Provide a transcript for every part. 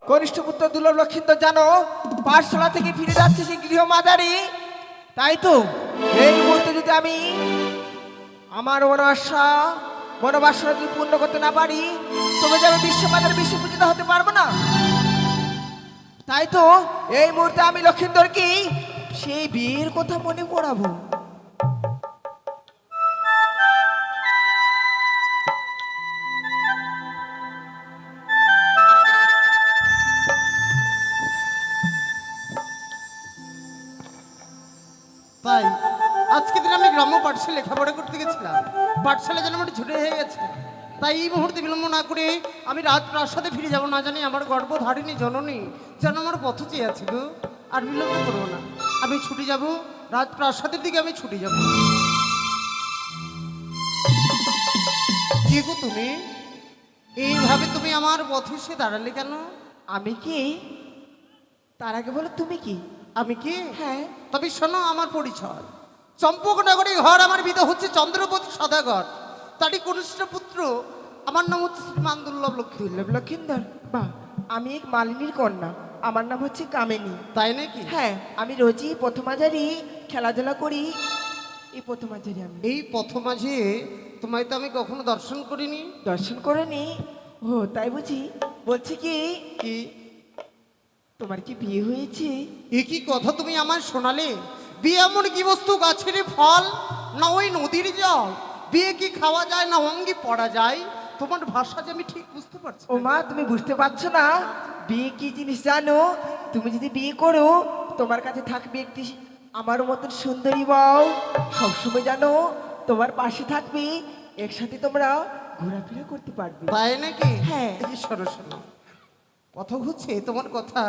কনিষ্ঠ পুত্র দুর্লভ লক্ষিন্দর জানো পাঠশালা থেকে ফিরে যাচ্ছে সেই গৃহমাতারি। তাই তো এই মুহূর্তে যদি আমি আমার মনোবাসনা যদি পূর্ণ করতে না পারি, তবে যে আমি বিশ্বমাতার বিশ্বপূজিত হতে পারবো না। তাই তো এই মুহূর্তে আমি লক্ষিন্দরকে সেই বিয়ের কথা মনে করাবো। তাই আজকে দিন আমি গ্রাম্য পাঠশালা লেখাপড়া করতে গেছিলাম, পাঠশালা যেন আমার ছুটে হয়ে গেছে। তাই এই মুহূর্তে বিলম্ব না করে আমি রাজপ্রাসাদে ফিরে যাব। না জানি আমার গর্ভধারিণী জননী যেন আমার পথ চেয়ে আছে গো। আর বিলম্ব করবো না, আমি ছুটে যাব রাজপ্রাসাদের দিকে, আমি ছুটে যাব। কি গো তুমি এইভাবে তুমি আমার পথে এসে দাঁড়ালে কেন? আমি কি? তার আগে বলো তুমি কি? আমি কি? হ্যাঁ। তবে শোনো আমার পরিচয়। চম্পকনগরে ঘর আমার বিধ হচ্ছে চন্দ্রপতি সদাগর, তারই কনিষ্ঠ পুত্র। আমার নাম হচ্ছে শ্রীমান দুর্লভ দুর্লভ লক্ষিন্দর। বাহ, আমি এক মালিনীর কন্যা, আমার নাম হচ্ছে কামিনী। তাই নাকি? হ্যাঁ, আমি রোজই প্রথমাঝারি খেলাধুলা করি। এই প্রথমাঝারি আমি। এই পথ মাঝে তোমায় তো আমি কখনো দর্শন করিনি। দর্শন করে নি? ও তাই বুঝি। বলছি কি কি তোমার কি বিয়ে হয়েছে? এ কি কথা তুমি আমার শোনালে? বিয়ে এমন কি বস্তু, গাছের ফল না ওই নদীর জল? বিয়ে কি খাওয়া যায় না অঙ্গি পড়া যায়? তোমার ভাষা যে আমি ঠিক বুঝতে পারছি ও মা, তুমি বুঝতে পারছো না বিয়ে কি জিনিস জানো? তুমি যদি বিয়ে করো, তোমার কাছে থাকবে একটি আমার মতন সুন্দরী বউ, সবসময় জানো তোমার পাশে থাকবে, একসাথে তোমরা ঘোরাফেরা করতে পারবে। তাই নাকি? হ্যাঁ। এই শোনো শোনো, কথা হচ্ছে তোমার কথা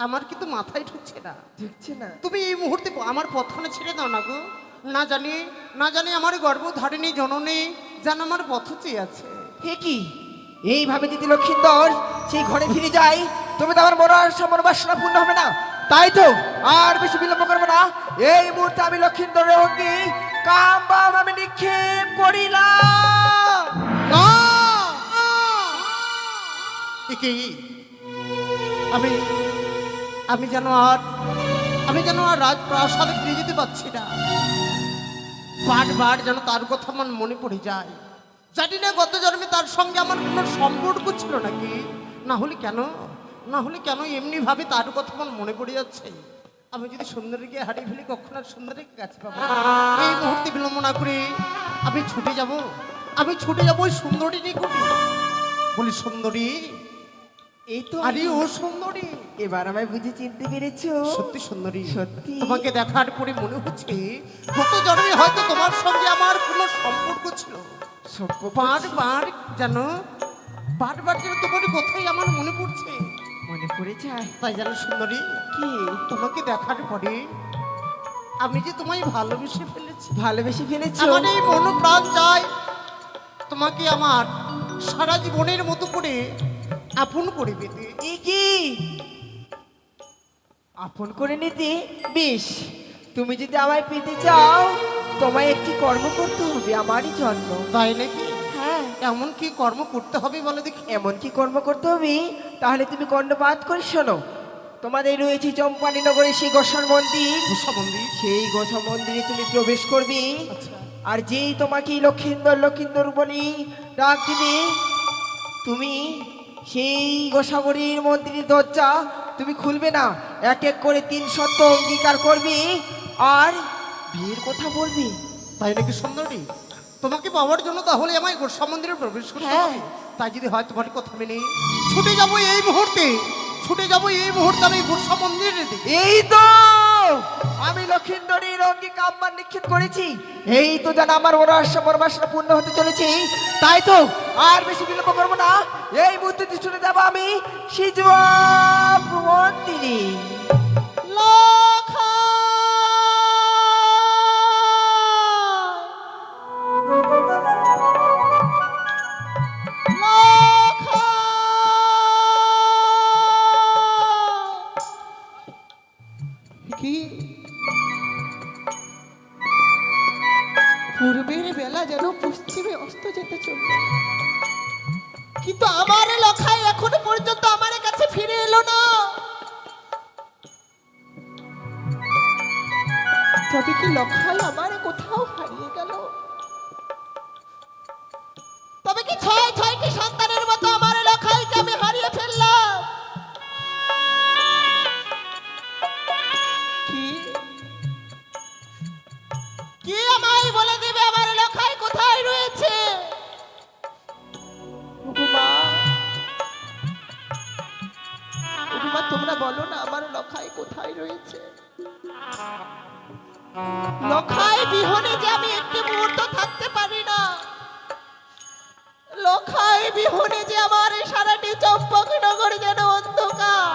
আমার কিন্তু মাথায় ঢুকছে না। দেখছে না? তুমি এই মুহূর্তে আমার পথখানে ছেড়ে দাও না গো। না জানি আমার গর্ভধারিণী জননী যেন আমার পথ চেয়ে আছে। হে কি, এইভাবে যদি লক্ষিন্দর সেই ঘরে ফিরে যায়, তবে তো আমার মনোবাসনা পূর্ণ হবে না। তাই তো আর বেশি বিলম্ব করবো না, এই মুহূর্তে আমি লক্ষিন্দরের অগ্নি কাম আমি নিক্ষেপ করিলাম। না! একে আমি আমি যেন আর রাজপ্রাসাদে ফিরে যেতে পারছি না। বারবার যেন তার কথা আমার মনে পড়ে যায়। জানি না গত জন্মে তার সঙ্গে আমার কোনো সম্পর্ক ছিল নাকি, না হলে কেন এমনি ভাবে তার কথা আমার মনে পড়ে যাচ্ছে। আমি যদি সুন্দরীকে হারিয়ে ফেলি, কখন আর সুন্দরীকে কাছে পাবো? এই মুহূর্তে বিলম্ব না করে আমি ছুটে যাব ওই সুন্দরী নিকটে। বলি সুন্দরী, এই তো আরে ও সুন্দরী, এবার আমায় বুঝে চিনতে পেরেছো? সত্যি সুন্দরী, সত্যি। তোমাকে দেখার পরে মনে হচ্ছে গত জন্মে হয়তো তোমার সঙ্গে আমার কোনো সম্পর্ক ছিল। বারবার যেন তোমার কথাই আমার মনে পড়ছে। মনে পড়ে যায়? তাই জানো সুন্দরী, কি? তোমাকে দেখার পরে আমি যে তোমায় ভালোবেসে ফেলেছি। ভালোবেসে ফেলেছো? আমার এই মন প্রাণ চাই তোমাকে আমার সারা জীবনের মতো করে আপন করে পেতে। কি আপন করে নিতে? বেশ, তুমি যদি আমায় পেতে চাও, তোমায় একটি কর্ম করতে হবে আমারই জন্য। তাই নাকি? হ্যাঁ। এমন কি কর্ম করতে হবে বলে দেখি? এমন কি কর্ম করতে হবে? তাহলে তুমি কর্ণপাত করে শোনো। তোমাদের রয়েছে চম্পানী নগরে সেই গোসার মন্দির। গোসা মন্দির? সেই গোসা মন্দিরে তুমি প্রবেশ করবে। আচ্ছা। আর যেই তোমাকে লক্ষিন্দর বলি ডাক দিবে, তুমি সেই গোসাগরীর মন্দিরের দরজা তুমি খুলবে না, এক এক করে 3 সত্য অঙ্গীকার করবে আর বিয়ের কথা বলবে। তাই নাকি সুন্দরী? তোমাকে পাওয়ার জন্য তাহলে আমায় গোসা মন্দিরে প্রবেশ করতে হ্যাঁ। হবে। তাই যদি হয় তোমার কথা মেনে ছুটে যাবো এই মুহূর্তে আমি গোসা মন্দিরে দিকে। এই তো আমি লক্ষিন্দরের অঙ্গে কাম্বার নিক্ষেপ করেছি, এই তো জানা আমার মনোবাসনা পূর্ণ হতে চলেছে। তাই তো আর বেশি বিলম্ব করবো না, এই মুহূর্তে চলে যাবো আমি সিজুয়া মন্দিরে। কি পূর্বের বেলা যেন পশ্চিমে অস্ত যেতে চলল, কিন্তু আমার লখাই এখনো পর্যন্ত আমার কাছে ফিরে লক্ষাই আমার কোথাও হারিয়ে গেল। তবে কি ছয়টি সন্তানের মতো আমার লক্ষাইকে আমি হারিয়ে ফেললাম? কি কি আমায় বলে দিবে আমার লক্ষাই কোথায় রয়েছে? উপমা, উপমা তোমরা বলো না আমার লক্ষাই কোথায় রয়েছে। লক্ষাই বিহনে যে আমি একটি মুহূর্ত থাকতে পারি না। লক্ষাই বিহনে যে আমার এই সারাটি চম্পকনগর যেন অন্ধকার।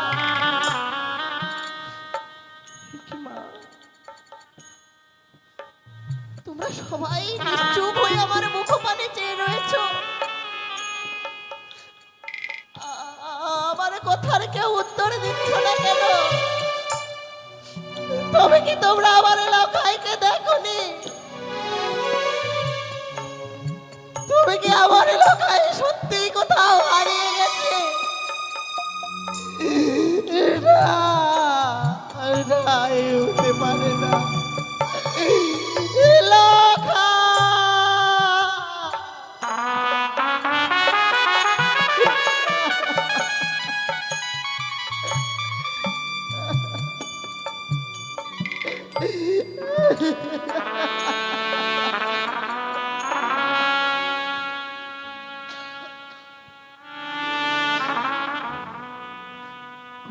মা, তোমরা সবাই নিশ্চুপ হয়ে আমার মুখপানে চেয়ে রয়েছ। আমার কথার কেউ উত্তর দিচ্ছ না কেন? তবে কি তোমরা আমার লক্ষাইকে দেখোনি? তবে কি আমার লক্ষাই সত্যি কোথাও হারিয়ে গেছে? এটা হতে পারে না।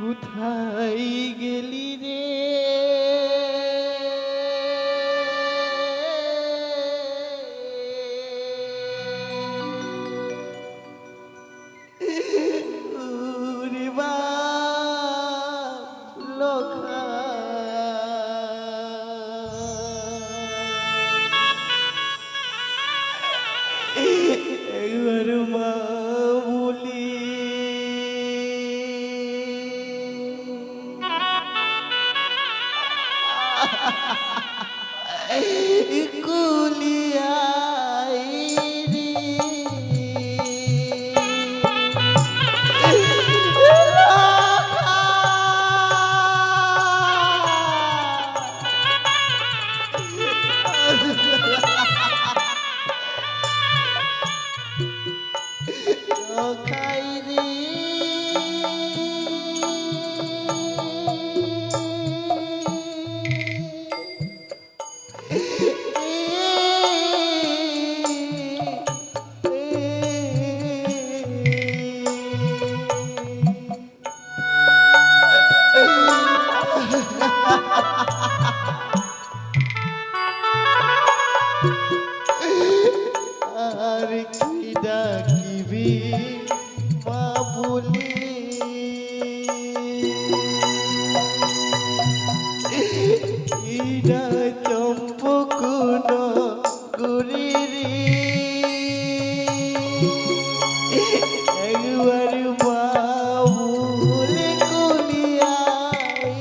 কোথায় গেলি রে ওরে বাপ লক্ষাই, একবার মা বলি কুলিয়াই রে লক্ষাই রে আর কি ডাকিবি মা বলি ইডা চম্পকুন গুরি রে একবার মা বলে কুলিয়াই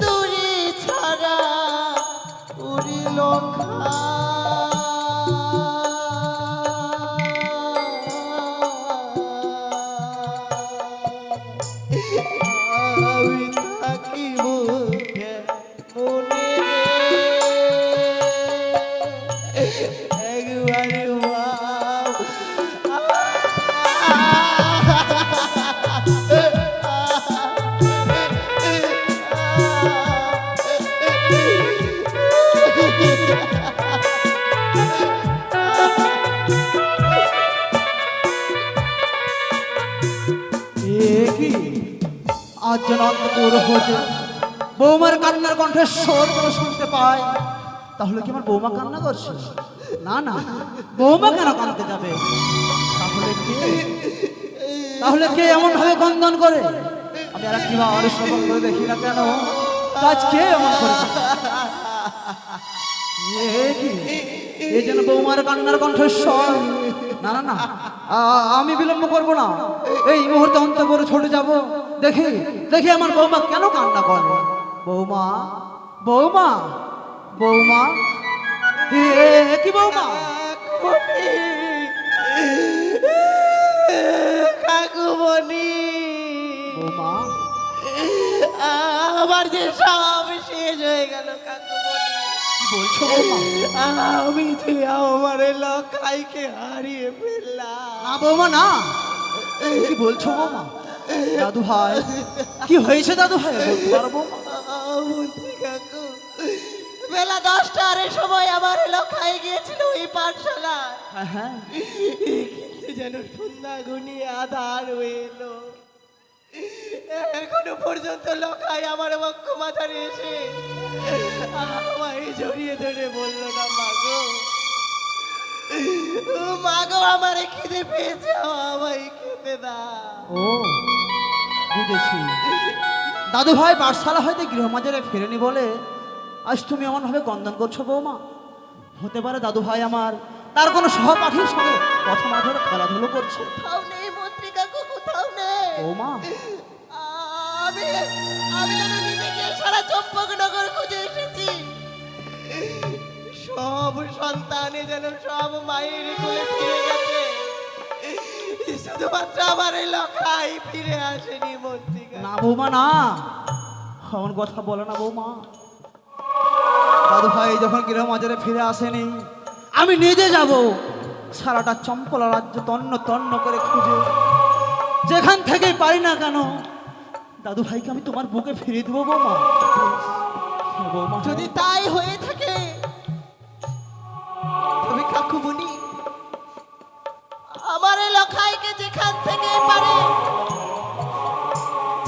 তোরে ছাড়া উড়ি আমি থাকিব মনে একবার আজ যেন অন্তপুর হতে বৌমার কান্নার কণ্ঠস্বর কোনো শুনতে পাই। তাহলে কি আমার বৌমা কান্না করছে? না না, বৌমা কেন কাঁদতে যাবে? তাহলে কে এমন ভাবে বন্ধন করে? আমি আর একটি বার শ্রবণ করে দেখি না কেন আজ কে এমন করে? এ যেন বৌমার কান্নার কণ্ঠস্বর। না না না, আমি বিলম্ব করবো না, এই মুহূর্তে অন্তপুরে ছুটে যাব। দেখি দেখি আমার বৌমা কেন কান্না করে। বৌমা, বৌমা, বৌমা, কি বৌমা? কাকুমণি, বৌমা, আমার যে সব শেষ হয়ে গেল কাকুমণি। কি বলছো বৌমা? আমি যে আমার লখাইকে হারিয়ে ফেললাম। না বৌমা না, কি বলছো বৌমা? দাদু ভাই, কি হয়েছে দাদু ভাই বলতে পারো বৌমা? মন্ত্রী কাকু, বেলা 10টার সময় আমার লখাই গিয়েছিল ওই পাঠশালায়, হ্যাঁ হ্যাঁ, কিন্তু যেন সন্ধ্যা ঘনিয়ে আধার হয়ে এলো। এখনো পর্যন্ত লখাই আমার বক্ষ মাথায় এসে আমায় জড়িয়ে ধরে বললো না, মাগো মাগো আমার খিদে পেয়েছে, আমায় খেতে দাও। ও বুঝেছি, দাদু ভাই পাঠশালা হয়তো গৃহমাজারে ফেরেনি বলে আজ তুমি এমন ভাবে কন্দন করছো বৌমা। হতে পারে দাদু ভাই আমার তার কোনো সহপাঠীর সঙ্গে প্রথম ধরে খেলাধুলো করছে। কোথাও নেই মন্ত্রী কাকু, কোথাও নেই। বৌমা, আমি আমি যেন নিজেকে সারা চম্পকনগর খুঁজে এসেছি। সব সন্তানে যেন সব মায়ের কোলে ফিরে গেছে, শুধুমাত্র আমার এই লখাই ফিরে আসেনি মন্ত্রী কাকু। না বৌমা না, এমন কথা বলো না বৌমা। দাদু ভাই যখন গৃহমাজারে ফিরে আসেনি, আমি নিজে যাব সারাটা চম্পলা রাজ্য তন্ন তন্ন করে খুঁজে, যেখান থেকেই পারি না কেন দাদু ভাইকে আমি তোমার বুকে ফিরিয়ে দেবো বৌমা। হ্যাঁ বৌমা, যদি তাই হয়ে থাকে তবে কাকুমণি আমার এই লখাইকে যেখান থেকে পারে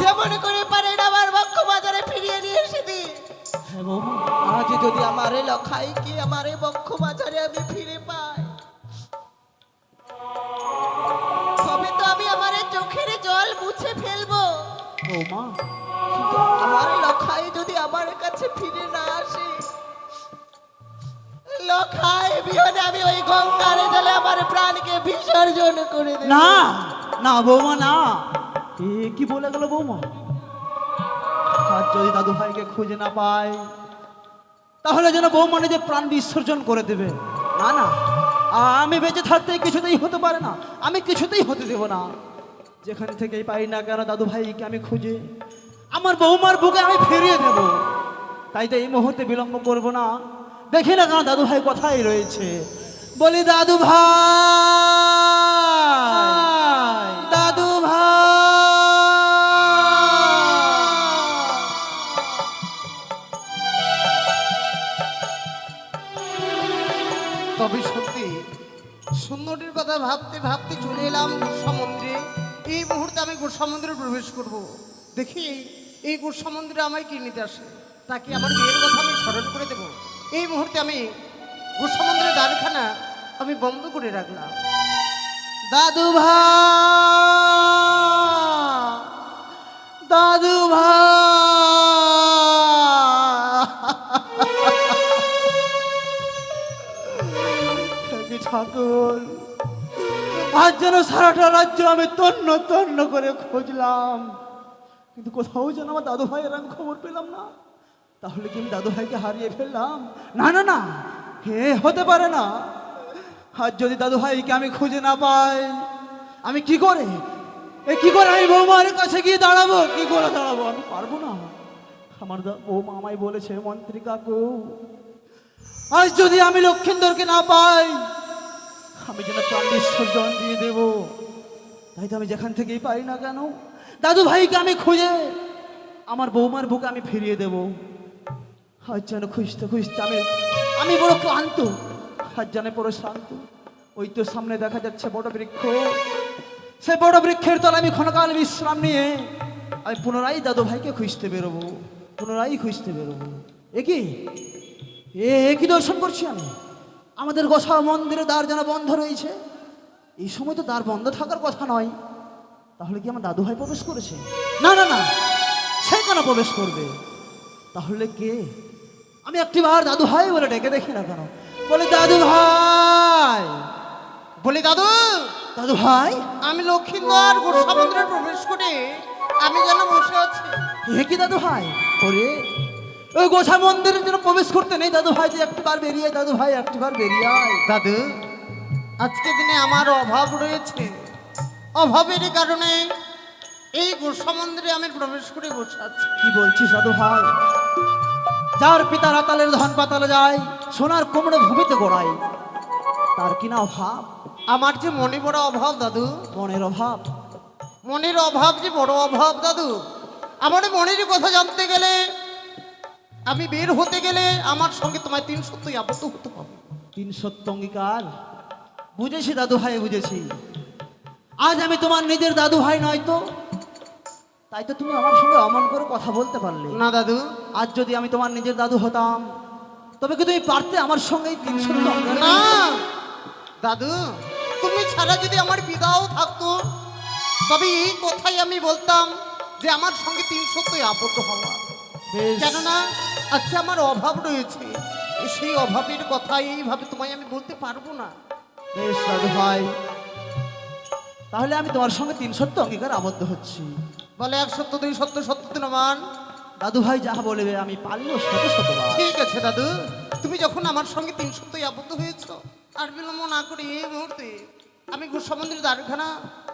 যেমন করে পারেন আমার বক্ষ বাজারে ফিরিয়ে নিয়ে এসে দিন। হ্যাঁ বৌমা, আজ যদি আমার এই লখাইকে আমার এই বক্ষ বাজারে আমি ফিরে পাই, তবে তো আমি আমার এই চোখের জল মুছে ফেলবো। বৌমা, কিন্তু আমার এই লখাই যদি আমার কাছে ফিরে না আসে, লখাই বিহনে আমি ওই গঙ্গার জলে আমার প্রাণকে বিসর্জন করে দেব। না না বৌমা না, এ কি বলে গেল বৌমা? আর যদি দাদু ভাইকে খুঁজে না পায় তাহলে যেন বৌমা নিজে প্রাণ বিসর্জন করে দেবে। না না, আমি বেঁচে থাকতে কিছুতেই হতে পারে না, আমি কিছুতেই হতে দেব না। যেখানে থেকেই পাই না কেন দাদু ভাইকে আমি খুঁজে আমার বৌমার বুকে আমি ফিরিয়ে দেব। তাই তো এই মুহূর্তে বিলম্ব করব না, দেখি না কেন দাদু ভাই কোথায় রয়েছে। বলি দাদু ভাই, দাদু ভাই। তবে সত্যি সুন্দরীর কথা ভাবতে ভাবতে চলে এলাম সমুদ্রে। এই মুহূর্তে আমি সমুদ্রে প্রবেশ করব। দেখি এই সমুদ্রে আমায় কি নিতে আসে, তাকে আমার বিয়ের কথা আমি স্মরণ করে দেব। এই মুহূর্তে আমি সমুদ্রের দ্বারখানা আমি বন্ধ করে রাখলাম। দাদু ভাই, দাদু ভাই, ঠাকুর আজ যেন সারাটা রাজ্য আমি তন্ন তন্ন করে খুঁজলাম, কিন্তু কোথাও যেন আমার দাদু ভাইয়ের আমি খবর পেলাম না। তাহলে কি আমি দাদু ভাইকে হারিয়ে ফেললাম? না না না, হে হতে পারে না। আজ যদি দাদু ভাইকে আমি খুঁজে না পাই, আমি কি করে আমি বৌমার কাছে গিয়ে দাঁড়াবো? কি করে দাঁড়াবো? আমি পারবো না। আমার বৌমা আমায় বলেছে, মন্ত্রী কাকু আজ যদি আমি লক্ষিন্দরকে না পাই আমি যেন প্রাণ বিসর্জন দিয়ে দেব। তাই তো আমি যেখান থেকেই পাই না কেন দাদু ভাইকে আমি খুঁজে আমার বৌমার বুকে আমি ফিরিয়ে দেব। আজ যেন খুঁজতে খুঁজতে আমি বড় ক্লান্ত, আজ যেন বড় শান্ত। ওই তো সামনে দেখা যাচ্ছে বড় বৃক্ষ, সেই বড় বৃক্ষের তলায় আমি ক্ষণকাল বিশ্রাম নিয়ে আমি পুনরায় দাদু ভাইকে খুঁজতে বেরোবো, পুনরায় খুঁজতে বেরোবো। কি দর্শন করছি আমি? আমাদের গোসাই মন্দিরে দ্বার যেন বন্ধ রয়েছে। এই সময় তো দ্বার বন্ধ থাকার কথা নয়। তাহলে কি আমার দাদু ভাই প্রবেশ করেছে? না না না, সে কেন প্রবেশ করবে? তাহলে কে? আমি একটিবার দাদু ভাই বলে ডেকে দেখি না কেন। বলি দাদু ভাই, বলি দাদু, দাদু ভাই, আমি লক্ষিন্দর সমুদ্রে প্রবেশ করে আমি যেন বসে আছি। হে কি দাদু ভাই? ওরে ওই গোছা মন্দিরের জন্য প্রবেশ করতে নেই দাদু ভাই, তুই একটিবার বেরিয়ে আয়, দাদু ভাই একটিবার বেরিয়ে আয়। দাদু, আজকে দিনে আমার অভাব রয়েছে, অভাবের কারণে এই গোসা মন্দিরে আমি প্রবেশ করে বসে আছি। কি বলছিস দাদু ভাই? যার পিতা রাতালের ধন পাতালে যায়, সোনার কুমড়ো ভূমিতে গোড়ায়, তার কিনা অভাব? আমার যে মনে বড় অভাব দাদু, মনের অভাব। মনের অভাব যে বড় অভাব দাদু। আমার মনের কথা জানতে গেলে, আমি বের হতে গেলে আমার সঙ্গে তোমায় 300 আবদ্ধ হতে হবে। 300 অঙ্গীকার? বুঝেছি দাদু ভাই, বুঝেছি। আজ আমি তোমার নিজের দাদু ভাই নয় তো, তাই তো তুমি আমার সঙ্গে অমন করে কথা বলতে পারলে না দাদু। আজ যদি আমি তোমার নিজের দাদু হতাম, তবে কি তুমি পারতে আমার সঙ্গে এই 300 অঙ্গীকার? না দাদু, তুমি ছাড়া যদি আমার পিতাও থাকতো, তবে এই কথাই আমি বলতাম যে আমার সঙ্গে 300 আবদ্ধ হওয়া। বেশ, কেননা আচ্ছা আমার অভাব রয়েছে, সেই অভাবের কথা এইভাবে তোমায় আমি বলতে পারবো না। বেশ দাদু ভাই, তাহলে আমি তোমার সঙ্গে 300 অঙ্গীকার আবদ্ধ হচ্ছি। বলে 1 সত্য 2 সত্য 70 মান। দাদু ভাই যা বলবে আমি পারলেও শতবার। ঠিক আছে দাদু, তুমি যখন আমার সঙ্গে 300 আবদ্ধ হয়েছ, আর বিলম্ব না করে এই মুহূর্তে আমি গোসা মন্দিরের দ্বারখানা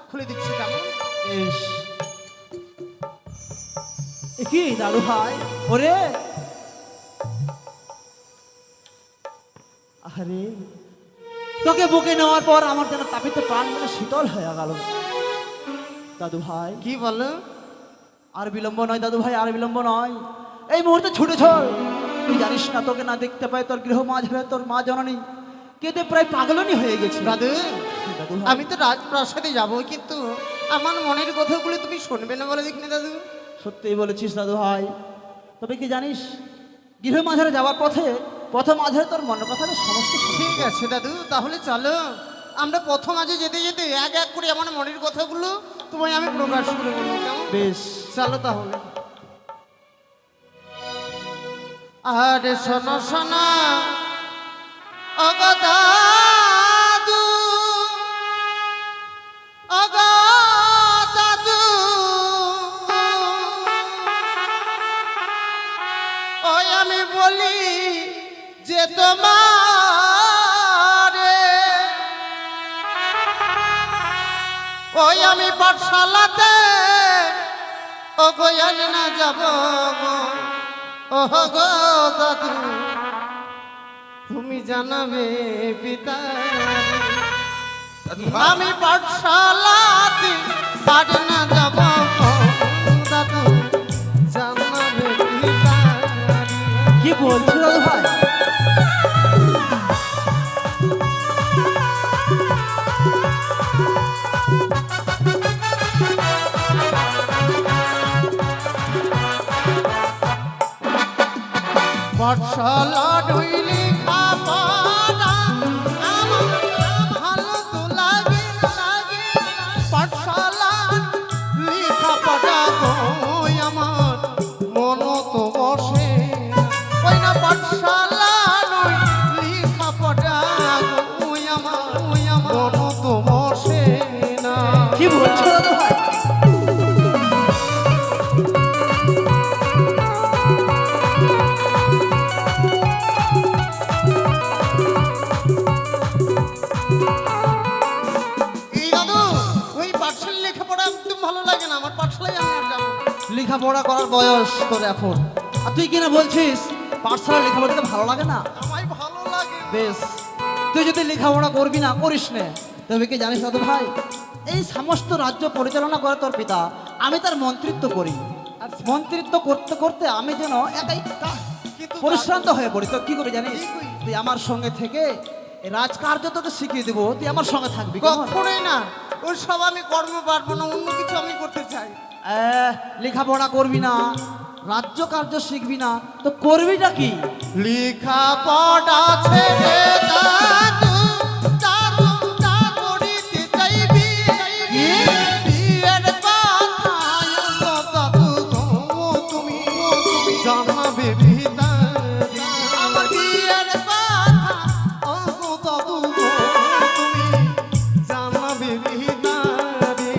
খুলে দিচ্ছি। কেমন? বেশ। এ কি দাদু ভাই? ওরে আরে, তোকে বুকে নেওয়ার পর আমার যেন তাপিত প্রাণ যেন শীতল হয়ে গেল। দাদু ভাই কি বলো? আর বিলম্ব নয় দাদু ভাই, আর বিলম্ব নয়, এই মুহূর্তে ছুটে চল। তুই জানিস না, তোকে না দেখতে পাই তোর গৃহ মাঝে তোর মা জননী কেঁদে প্রায় পাগলনি হয়ে গেছে। দাদু, দাদু ভাই, আমি তো রাজপ্রাসাদে যাব, কিন্তু আমার মনের কথাগুলো তুমি শুনবে না বলে দেখিনি দাদু। সত্যিই বলেছিস দাদু ভাই। তবে কি জানিস, গৃহ মাঝারে যাওয়ার পথে প্রথম মাঝারে তোর মনের কথা আমি সমস্ত শুনবো। ঠিক আছে দাদু, তাহলে চলো আমরা প্রথম আজে যেতে যেতে এক এক করে আমার মনের কথাগুলো তোমায় আমি প্রকাশ করে বলবো। কেমন? বেশ। চলো তাহলে। আর শোনো শোনা ওগো দাদু, ওগো দাদু, ওই আমি বলি যে তোমারে, ওই আমি পাঠশালাতে ও গোয়াল না যাব গো, ও গো দাদু, তুমি জানাবে পিতা, আমি পাঠশালাতে পাঠ না যাব গো, দাদু জানাবে পিতা। কি বলছো দাদু ভাই? পাঠশালা ঢুইলি খাপানা আমার ভালো তো লাগে লাগে, পাঠশালা লিখা পড়া গো আমার মন তো বসে, ওই না পাঠশালা নই লিখা পড়া গো আমার মন তো বসে না। কি বলছো দাদু ভাই? লেখাপড়া করার বয়স তোর এখন, আর তুই কিনা বলছিস পাঠশালা লেখাপড়া দিতে ভালো লাগে না? আমায় ভালো লাগে। বেশ, তুই যদি লেখাপড়া করবি না, করিস না, তবে কি জানিস দাদু ভাই, এই সমস্ত রাজ্য পরিচালনা করে তোর পিতা, আমি তার মন্ত্রিত্ব করি। মন্ত্রিত্ব করতে করতে আমি যেন একাই কিন্তু পরিশ্রান্ত হয়ে পড়ি। তো কি করে জানিস, কি করি? তুই আমার সঙ্গে থেকে এই রাজকার্য তোকে শিখিয়ে দেবো, তুই আমার সঙ্গে থাকবি। কেমন? কখনোই না, ওই সব আমি কর্ম পারবো না, অন্য কিছু আমি করতে চাই। লেখাপড়া করবি না, রাজ্য কার্য শিখবি না, তো করবিটা কি? লেখা পড়া ছেড়ে দাদু, দাদু যা করিতে চাইবি, বিয়ের কথায় তো দাদু গো তুমি জানাবে পিতা, আমার বিয়ের কথা ও গো দাদু গো তুমি জানাবে পিতা রে।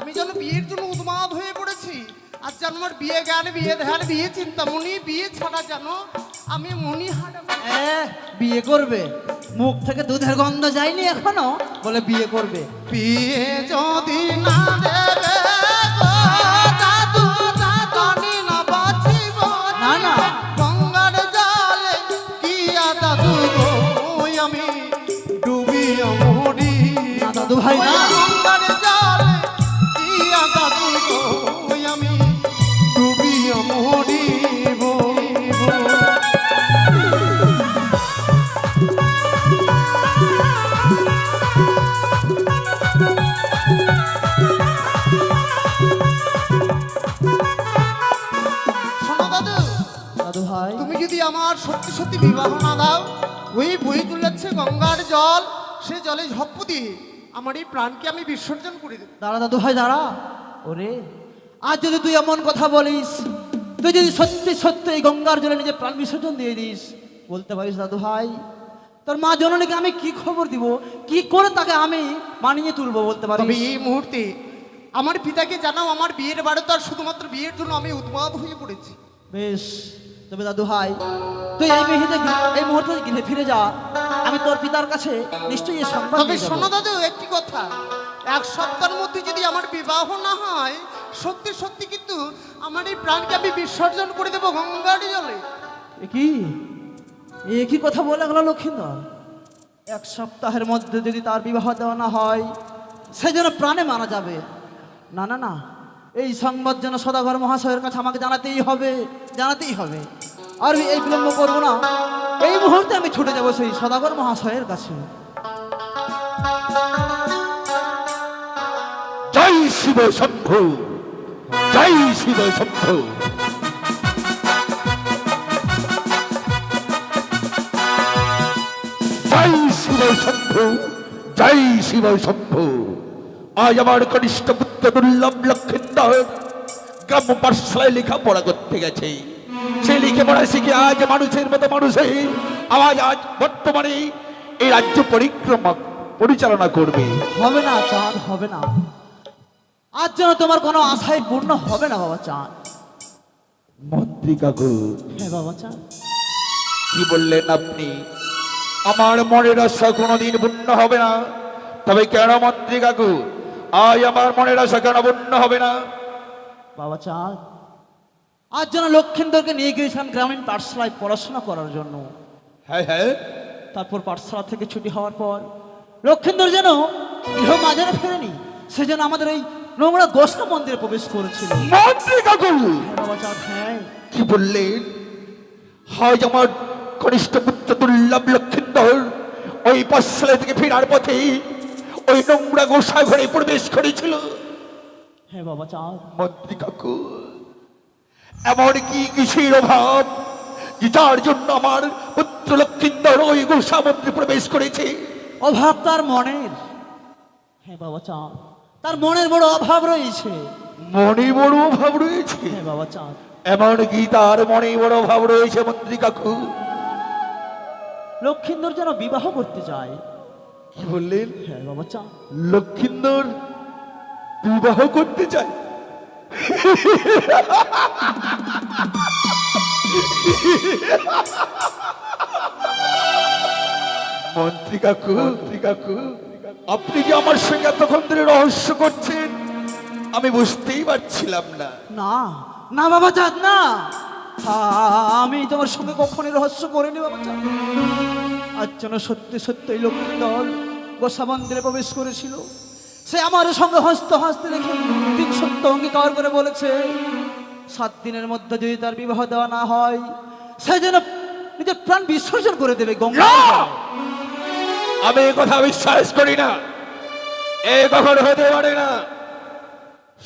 আমি যেন বিয়ের জন্য উন্মাদ হয়ে পড়েছি। আর যেন আমার বিয়ে জ্ঞান, বিয়ে ধ্যান, বিয়ে চিন্তামণি, বিয়ে ছাড়া যেন আমি মনি হারাবো। বিয়ে করবে? মুখ থেকে দুধের গন্ধ যায়নি এখনো, বলে বিয়ে করবে। বিয়ে যদি না দেবে গো দাদু, জানি না বাঁচিব না না, গঙ্গার জলে কিয়া দাদু গো আমি ডুবিয়া মরি। না দাদু ভাই না, গঙ্গার জলে কিয়া দাদু গো আমি ডুবিয়া মরিব। শোনো দাদু, দাদু ভাই তুমি যদি আমার সত্যি সত্যি বিবাহ না দাও, ওই বই তুলেছে গঙ্গার জল, সে জলে ঝপ্প দিয়ে আমার এই প্রাণকে আমি বিসর্জন করে দেব। দাঁড়া দাদু ভাই দাঁড়া। ওরে, আজ যদি তুই এমন কথা বলিস, তুই যদি সত্যি সত্যি এই গঙ্গার জলে নিজে প্রাণ বিসর্জন দিয়ে দিস, বলতে পারিস দাদু ভাই তোর মা জননীকে আমি কি খবর দিব, কি করে তাকে আমি মানিয়ে তুলবো, বলতে তবে পারিস? এই মুহূর্তে আমার পিতাকে জানাও আমার বিয়ের বাড়ি, তার শুধুমাত্র বিয়ের জন্য আমি উন্মাদ হয়ে পড়েছি। বেশ, তবে দাদু ভাই তুই এই মুহূর্তে গৃহে ফিরে যা, আমি তোর পিতার কাছে নিশ্চয়ই এই সংবাদ তবে নিয়ে যাবো। শোনো দাদু, একটি কথা, এক সপ্তাহের মধ্যে যদি আমার বিবাহ না হয়, সত্যি সত্যি কিন্তু আমার এই প্রাণকে আমি বিসর্জন করে দেবো গঙ্গার জলে। একই কথা বলে গেল লক্ষিন্দর। এক সপ্তাহের মধ্যে যদি তার বিবাহ দেওয়া না হয়, সে যেন প্রাণে মারা যাবে। না না না, এই সংবাদ যেন সদাগর মহাশয়ের কাছে আমাকে জানাতেই হবে, জানাতেই হবে। আর এই বিলম্ব করবো না, এই মুহূর্তে আমি ছুটে যাবো সেই সদাগর মহাশয়ের কাছে। জয় শিব শম্ভু, জয় শিব শম্ভু। জয় শিব শম্ভু, জয় শিব শম্ভু। আজ আমার কনিষ্ঠ পুত্র দুর্লভ লক্ষিন্দর গ্রাম্য পাঠশালায় লেখাপড়া করতে গেছে। সে লেখাপড়া শিখে আজ মানুষের মতো মানুষে আজ বর্তমানে এই রাজ্য পরিক্রমা পরিচালনা করবে। হবে না চাঁদ, হবে না। আজ যেন তোমার কোনো আশাই পূর্ণ হবে না বাবা চাঁদ। মন্ত্রী কাকু, হ্যাঁ বাবা চাঁদ, কি বললেন আপনি? আমার মনের আশা কোনোদিন পূর্ণ হবে না। তবে কেন মন্ত্রী কাকু, আজ আমার মনের আশা কেন পূর্ণ হবে না? বাবা চাঁদ, আজ যেন লক্ষিন্দরকে নিয়ে গিয়েছিলাম গ্রামীণ পাঠশালায় পড়াশোনা করার জন্য। হ্যাঁ হ্যাঁ, তারপর পাঠশালা থেকে ছুটি হওয়ার পর লক্ষিন্দর যেন গৃহ মাঝারে ফেরেনি, সে যেন আমাদের এই নোংরা গোষ্ঠ মন্দিরে প্রবেশ করেছিল। মন্ত্রী কাকু, হ্যাঁ বাবা চাঁদ, হ্যাঁ। কি বললেন? আজ আমার কনিষ্ঠ পুত্র দুর্লভ লক্ষিন্দর ওই পাঠশালা থেকে ফেরার পথে ওই নোংরা গোসা ঘরে প্রবেশ করেছিল। হ্যাঁ বাবা চাঁদ, মন্ত্রী কাকু, এমন কি কিসের অভাব যে যার জন্য আমার পুত্র লক্ষিন্দর ওই গোসা মন্দিরে প্রবেশ করেছে? অভাব তার মনের। হ্যাঁ বাবা চাঁদ, তার মনের বড় অভাব রয়েছে। মনে বড় অভাব রয়েছে? হ্যাঁ বাবা চাঁদ, এমন কি তার মনে বড় অভাব রয়েছে মন্ত্রী কাকু? লক্ষিন্দর যেন বিবাহ করতে চায়। কি বললেন? হ্যাঁ বাবা চাঁদ, লক্ষিন্দর বিবাহ করতে চায়? মন্ত্রী কাকু, মন্ত্রী কাকু, আপনি কি আমার সঙ্গে এতক্ষণ ধরে রহস্য করছেন? আমি বুঝতেই পারছিলাম না। না না বাবা চাঁদ, না, আমি তোমার সঙ্গে কখনই রহস্য করিনি বাবা চাঁদ। আজ যেন সত্যি সত্যি লক্ষিন্দর গোসা মন্দিরে প্রবেশ করেছিল। সে আমার সঙ্গে হস্ত হাসতে দেখে তিন সত্য অঙ্গীকার করে বলেছে 7 দিনের মধ্যে যদি তার বিবাহ দেওয়া না হয়, সে যেন নিজের প্রাণ বিসর্জন করে দেবে গঙ্গা। আমি এ কথা বিশ্বাস করি না। এ কখনো হতে পারে না।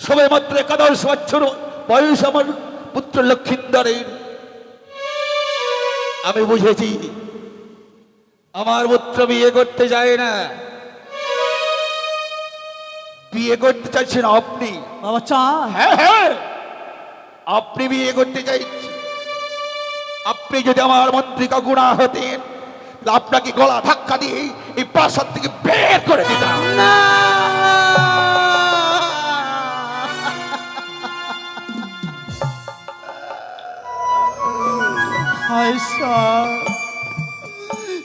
সবে মাত্র 11 বছর বয়স আমার পুত্র লক্ষিন্দরের। আমি বুঝেছি আমার পুত্র বিয়ে করতে যায় না। বিয়ে করতে চাইছেন আপনি? বাবা চাঁদ, হ্যাঁ হ্যাঁ, আপনি বিয়ে করতে চাইছেন। আপনি যদি আমার মন্ত্রী কাকু না হতেন, আপনাকে গলা ধাক্কা দিয়ে এই প্রাসাদ থেকে বের করে দিতাম। না ঈশ্বর,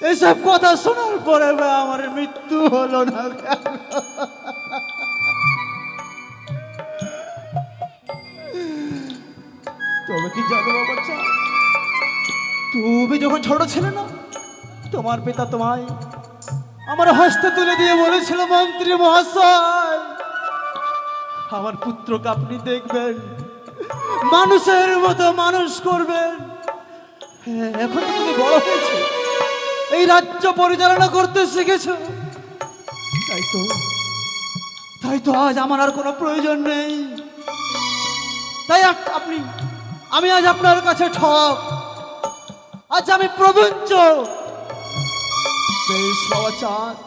এসব কথা শোনার পরে বা আমার মৃত্যু হলো না কেন? তবে কি জানো বাচ্চা, তুমি যখন ছোট ছিলে না, তোমার পিতা তোমায় আমার হস্তে তুলে দিয়ে বলেছিল, মন্ত্রী মহাশয়, আমার পুত্রকে আপনি দেখবেন, মানুষের মতো মানুষ করবেন। হ্যাঁ, এখন তো তুমি বড় হয়েছে, এই রাজ্য পরিচালনা করতে শিখেছ, তাই তো আজ আমার আর কোনো প্রয়োজন নেই। তাই আমি আজ আপনার কাছে ঠক, আজ আমি প্রবঞ্চ। বেশ বাবা চাঁদ,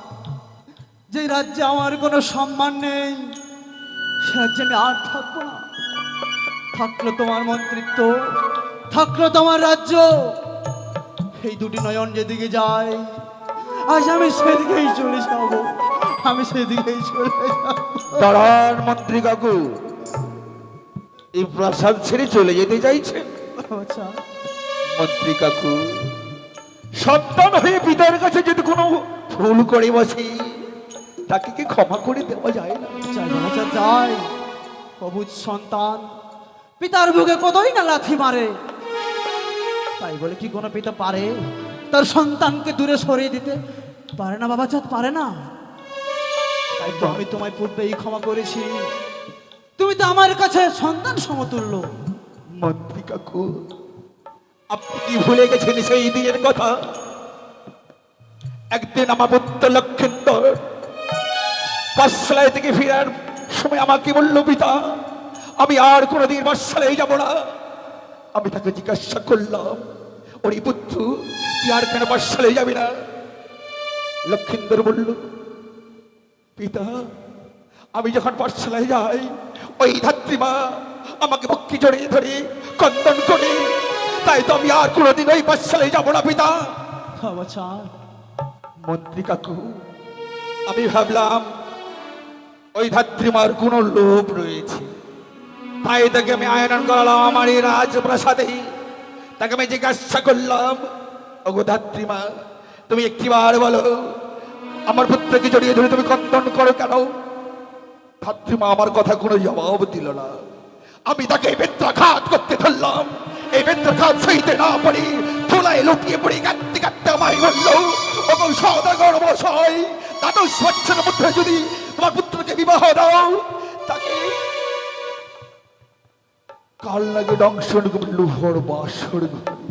যে রাজ্যে আমার কোনো সম্মান নেই, সে রাজ্যে আমি আর থাকবো না। থাকলো তোমার মন্ত্রিত্ব, থাকলো তোমার রাজ্য, এই দুটি নয়ন যেদিকে যায়, আজ আমি সেদিকেই চলে যাব, আমি সেদিকেই চলে যাব। দাঁড়ান মন্ত্রী কাকু, এই প্রাসাদ ছেড়ে চলে যেতে চাইছেন? আচ্ছা, মন্ত্রী কাকু, সন্তান হয়ে পিতার কাছে যদি কোনো ভুল করে বসে, তাকে কি ক্ষমা করে দেওয়া যায় না? যাই বাবা যাই, অবুঝ সন্তান পিতার বুকে কতই না লাথি মারে, তাই বলে কি কোনো পিতা পারে তার সন্তানকে দূরে সরিয়ে দিতে? পারে না বাবা চাঁদ, পারে না। তাই তো আমি তোমায় পূর্বেই ক্ষমা করেছি, তুমি তো আমার কাছে সন্তান সমতুল্য। মন্ত্রী কাকু, আপনি কি ভুলে গেছেন সেই দিনের কথা? একদিন আমার পুত্র লক্ষেন্দর পাঠশালায় থেকে ফেরার সময় আমাকে বলল, পিতা আমি আর কোনোদিন পাঠশালায় যাব না। আমি তাকে জিজ্ঞাসা করলাম, ওরে পুত্র তুই আর কেন পাঠশালায় যাবি না? লক্ষেন্দর বলল, পিতা আমি যখন পাঠশালায় যাই, ওই ধাত্রীমা আমাকে পক্ষী জড়িয়ে ধরে কন্দন করে, তাই তো আমি আর কোনোদিন ওই পাঠশালায় যাব না পিতা। বাবা চাঁদ, মন্ত্রী কাকু, আমি ভাবলাম ওই ধাত্রীমার কোন লোভ রয়েছে, তাই তাকে আমি আয়নন করালাম আমার এই রাজপ্রাসাদে। তাকে আমি জিজ্ঞাসা করলাম, ওগো ধাত্রীমা তুমি একটিবার বলো, আমার পুত্রকে জড়িয়ে ধরে তুমি কন্দন করো কেন? ধাত্রীমা আমার কথা কোনো জবাব দিল না। আমি তাকে বেত্রাঘাত করতে ধরলাম, এই বেত্রাঘাত সইতে না পারি ধুলায় লুটিয়ে পড়ে কাঁদতে কাঁদতে আমায় বললো, ওগো সওদাগর মশাই, দ্বাদশ বছরের মধ্যে যদি তোমার পুত্রকে বিবাহ দাও, তাকে কাল লাগে দংশন লুহর বাসর ঘরে।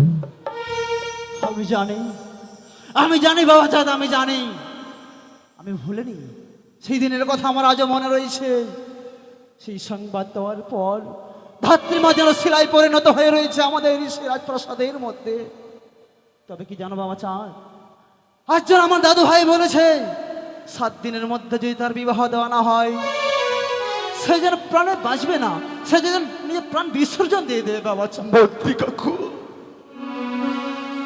আমি জানি বাবা চাঁদ, আমি জানি, আমি ভুলিনি। সেই দিনের কথা আমার আজও মনে রয়েছে। সেই সংবাদ দেওয়ার পর ধাত্রীমা যেন শিলায় পরিণত হয়ে রয়েছে আমাদের সেই রাজপ্রাসাদের মধ্যে। তবে কি জানো বাবা চাঁদ, আজ যেন আমার দাদু ভাই বলেছে 7 দিনের মধ্যে যদি তার বিবাহ দেওয়া না হয়, সে যেন প্রাণে বাঁচবে না, সে যেন নিজের প্রাণ বিসর্জন দিয়ে দেবে। বাবা চাঁদ, মন্ত্রী কাকু,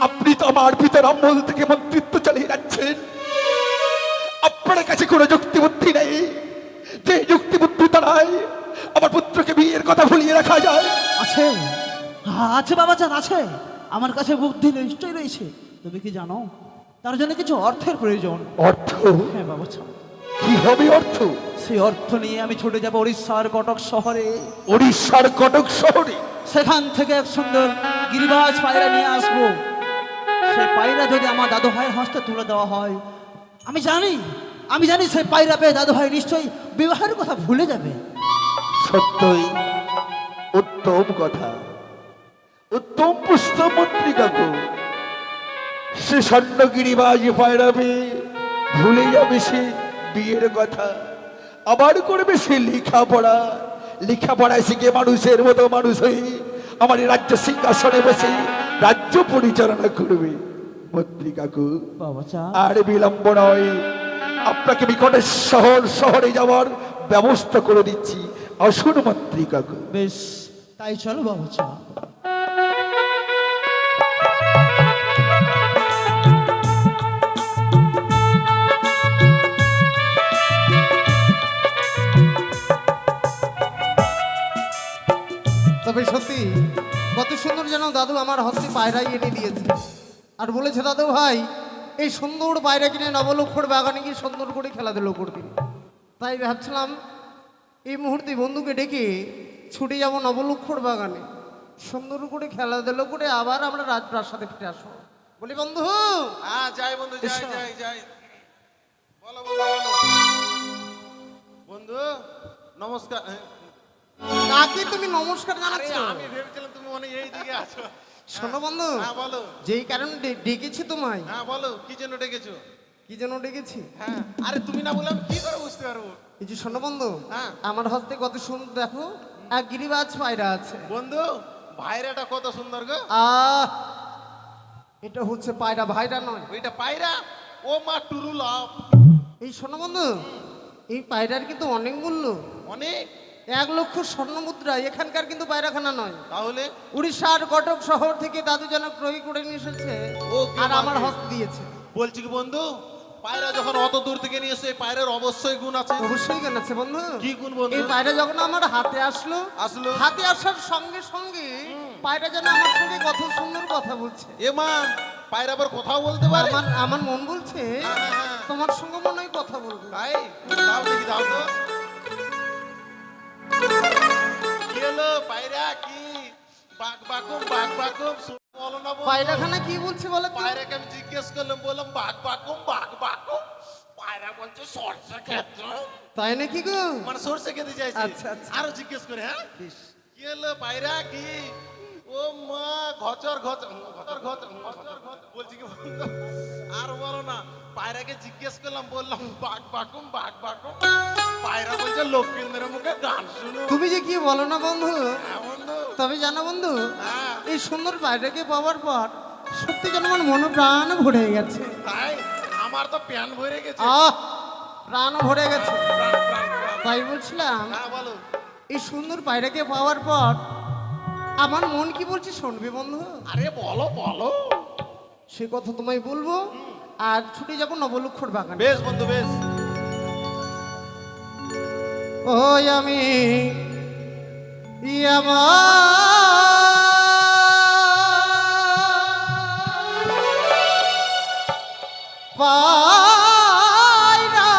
আপনি তো আমার পিতার আমল থেকে মন্ত্রিত্ব চালিয়ে যাচ্ছেন। আপনার কাছে কোনো যুক্তি বুদ্ধি নেই যে যুক্তি বুদ্ধি দ্বারাই আমার পুত্রকে বিয়ের কথা ভুলিয়ে রাখা যায়? আছে, আছে বাবা চাঁদ, আছে। আমার কাছে বুদ্ধি নিশ্চয়ই রয়েছে। তবে কি জানো, তার জন্য কিছু অর্থের প্রয়োজন। অর্থ? হ্যাঁ বাবা চাঁদ। কি হবে অর্থ? সেই অর্থ নিয়ে আমি ছুটে যাব উড়িষ্যার কটক শহরে। উড়িষ্যার কটক শহরে? সেখান থেকে এক সুন্দর গিরিবাজ পায়রা নিয়ে আসবো। সেই পায়রা যদি আমার দাদু ভাইয়ের হস্তে তুলে দেওয়া হয়, আমি জানি সেই পায়রা পেয়ে দাদু ভাই নিশ্চয়ই বিবাহের কথা ভুলে যাবে। সত্যই উত্তম কথা, উত্তম প্রস্তাব মন্ত্রী কাকু। সে স্বর্ণগিরিবাজ পায়রা পেয়ে ভুলে যাবে সে বিয়ের কথা, আবার করবে সে লেখাপড়ায় শিখে মানুষের মতো মানুষ হয়ে আমার এই রাজ্য সিংহাসনে বসে রাজ্য পরিচালনা করবে। মন্ত্রী কাকু, বাবা চাঁদ, আর বিলম্ব নয়, আপনাকে নিকটের শহরে যাওয়ার ব্যবস্থা করে দিচ্ছি। আসুন মন্ত্রী কাকু। বেশ, তাই চলো বাবা চাঁদ। তবে সত্যি কত সুন্দর যেন দাদু আমার হস্তে পায়রাই এনে দিয়েছে আর বলেছে দাদু ভাই এই সুন্দর পায়রা কিনে নবলক্ষর বাগানে গিয়ে সুন্দর করে খেলাধুলো করবি। তাই ভাবছিলাম এই মুহূর্তে বন্ধুকে ডেকে ছুটে যাব নবলক্ষর বাগানে, সুন্দর করে খেলাধুলো করে আবার আমরা রাজপ্রাসাদে ফিরে আসবো। বলি বন্ধু, হ্যাঁ যাই বন্ধু, যাই এসো। যাই যাই। বলো বলো বলো। বন্ধু নমস্কার। কাকে তুমি নমস্কার আরে জানাচ্ছ? আমি ভেবেছিলাম তুমি মনে হয় এই দিকে আছো। শোনো বন্ধু, হ্যাঁ বলো। যেই কারণে ডেকেছি তোমায়। হ্যাঁ বলো, কি জন্য ডেকেছো? কি জন্য ডেকেছি? হ্যাঁ আরে তুমি না বলে আমি কি করে বুঝতে পারবো? এই যে শোনো বন্ধু, হ্যাঁ। আমার হস্তে কত সুন্দর দেখো এক গিরিবাজ পায়রা আছে। বন্ধু ভাইরাটা কত সুন্দর গো। আহ এটা হচ্ছে পায়রা, ভাইরা নয়। ওইটা পায়রা, ও মা টুরু লাভ। এই শোনো বন্ধু, এই পায়রার কিন্তু অনেক মূল্য, অনেক। 1,00,000 স্বর্ণ মুদ্রা। এখানকার কিন্তু পায়রাখানা নয়, তাহলে উড়িষ্যার কটক শহর থেকে দাদু যেন ক্রয় করে নিয়ে এসেছে ও কি আর আমার মাকে? হস্তে দিয়েছে। বলছি কি বন্ধু, পায়রা যখন অত দূর থেকে নিয়ে এসে পায়রার অবশ্যই গুণ আছে। অবশ্যই কেন আছে বন্ধু। কি গুণ বন্ধু? এই পায়রা যখন আমার হাতে আসলো, আসলো। হাতে আসার সঙ্গে সঙ্গে পায়রা যেন আমার সঙ্গে কত সুন্দর কথা বলছে। এ মা, পায়রা আবার কথাও বলতে পারে? আমার মন বলছে হ্যাঁ, হ্যাঁ, হ্যাঁ। তোমার সঙ্গে মনে হয় কথা বলবো। তাই দাও দেখি, দাও তো। কি হলো পায়রা, কি বাক বাকুম বাক বাকুম বলো না বন্ধু? পায়রাখানা কি বলছে বলো তো? পায়রাকে আমি জিজ্ঞেস করলাম, বললাম বাক বাকুম বাক বাকুম। পায়রা বলছে সরষে খেতে। তাই নাকি গো? মানে সরষে খেতে চাইছে। আচ্ছা, আচ্ছা। আরো জিজ্ঞেস করে, হ্যাঁ কি হলো পায়রা, কি ও মা ঘচর ঘচর ঘচর ঘচর ঘচর ঘচর বলছি কি বন্ধু? আর বলো না, পায়রাকে জিজ্ঞেস করলাম, বললাম বাক বাকুম বাক বাকুম। পায়রা বলছে লক্ষ্মীন্দ্রের মুখে গান শুনো। তুমি যে কি বলো না বন্ধু। হ্যাঁ বন্ধু। তবে জানো বন্ধু, হ্যাঁ এই সুন্দর পায়রাকে পাওয়ার পর সত্যি যেন আমার মন প্রাণ ভরে গেছে। তাই আমার তো প্যান ভরে গেছে। আহ প্রাণ ভরে গেছে। প্রাণ, প্রাণ, প্রাণ। তাই বলছিলাম হ্যাঁ বলো। এই সুন্দর পায়রাকে পাওয়ার পর আমার মন কি বলছে শুনবে বন্ধু? আরে বলো বলো। সে কথা তোমায় বলবো। আর ছুটে যাবো নবলক্ষর বাগানে। বেশ বন্ধু বেশ। ওই আমি পায়রা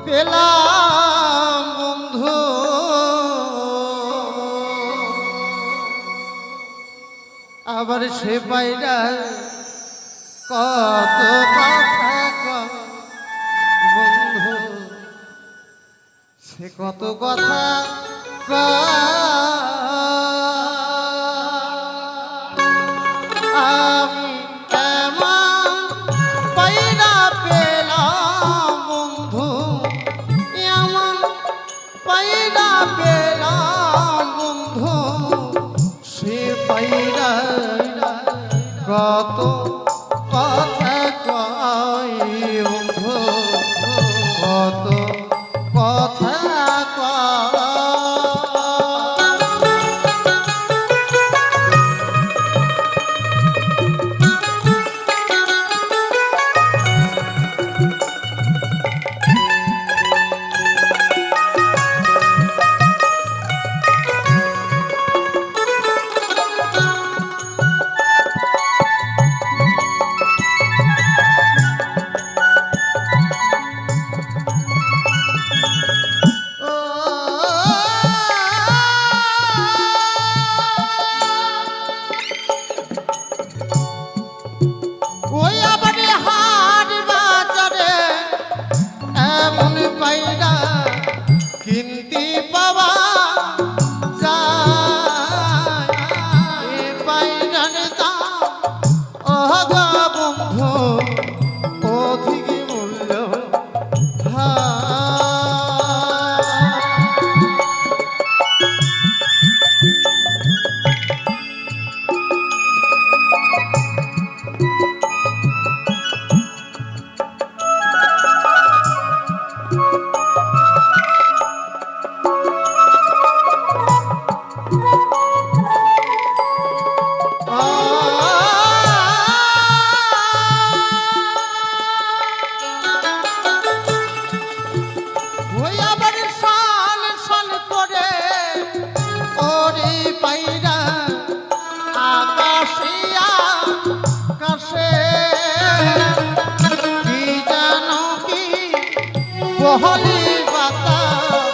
পেলাম বন্ধু, আবার সে পায়রা কত কথা কয় বন্ধু, সে কত কথা আমি এমন পায়রা পেলাম বন্ধু, এমন পায়রা পেলাম বন্ধু, সে পায়রা কত কথা কয় বন্ধু, কত কথা কয়। ওই আবারে হাট বাজারে এমন পায়রা কিনতে পাওয়া যায়, এ পায়রার দাম অগা বন্ধু অধিক মূল্য হায়। কহলি বাতাস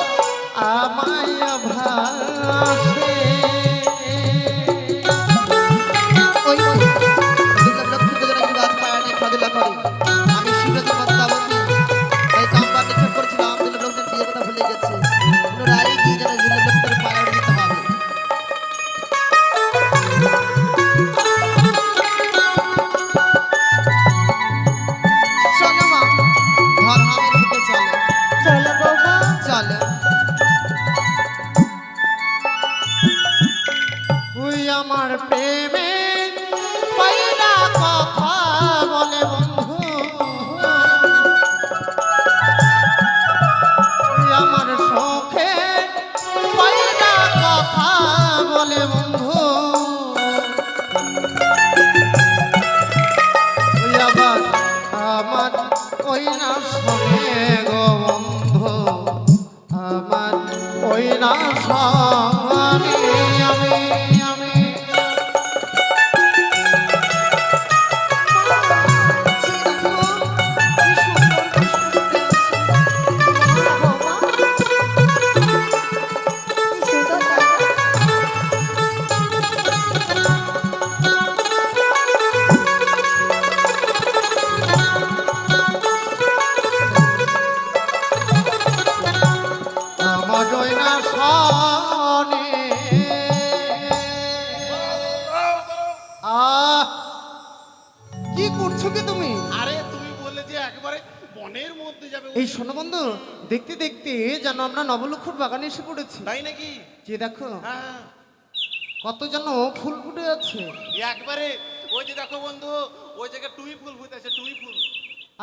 আমায় ভাসে। ওই লক্ষ্মী পুজোর একটি গাছ পায়রা নিয়ে খেলাধুলা করে। আমি শিবরাজ পদ্মাবতী এই কামবার নিক্ষেপ করেছিলাম, দিল লোকদের বিয়ে কথা ভুলে গেছে। পুনরায় গিয়ে যেন দিল লোকদের পায়রা দিতে হবে। চলো মা, ঘর হামের দিকে চলো। চলো বৌমা। চলো। ওই আমার প্রেমে পাইনা কথা বলে বন্ধু, ওই আমার শোকে পাইনা কথা বলে বন্ধু, ওই আবার আমার ওই না শোকে গো বন্ধু, আমার ওই না স্বামী আমি আমি। কি সুন্দর লাগে। আমার ওই না স্বামী। কি করছো কি তুমি? আরে তুমি বললে যে একবারে বনের মধ্যে যাবে, এই শোনো বন্ধু, দেখতে দেখতে যেন আমরা নবলক্ষর বাগানে এসে পড়েছি। তাই নাকি? যে দেখো হ্যাঁ, কত যেন ফুল ফুটে আছে। একবারে ওই যে দেখো বন্ধু, ওই জায়গায় টুই ফুল ফুটেছে, টুই ফুল।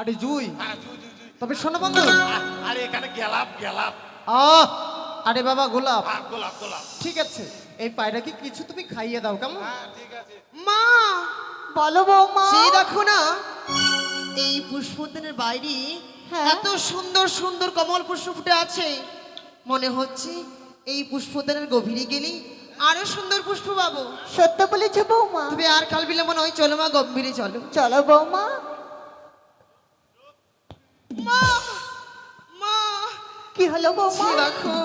আরে জুই। হ্যাঁ, জুই জুই জুই। তবে শোনো বন্ধু, আরে এখানে গেলাপ গেলাপ, আরে বাবা গোলাপ। গোলাপ গোলাপ। ঠিক আছে, এই পায়রাকে কিছু তুমি খাইয়ে দাও কেমন? হ্যাঁ ঠিক আছে। মা, বলো বৌমা। সেই দেখো না, এই পুষ্পোদ্যানের বাইরে হ্যাঁ। এত সুন্দর সুন্দর কমল পুষ্প ফুটে আছে। মনে হচ্ছে এই পুষ্পোদ্যানের গভীরে গেলেই আরো সুন্দর পুষ্প পাবো। সত্য বলেছো বৌমা। তবে আর কাল বিলম্ব নয়, চলো মা, গম্ভীরে চলো। চলো বৌমা। মা, মা, কি হলো বৌমা? সেই দেখো,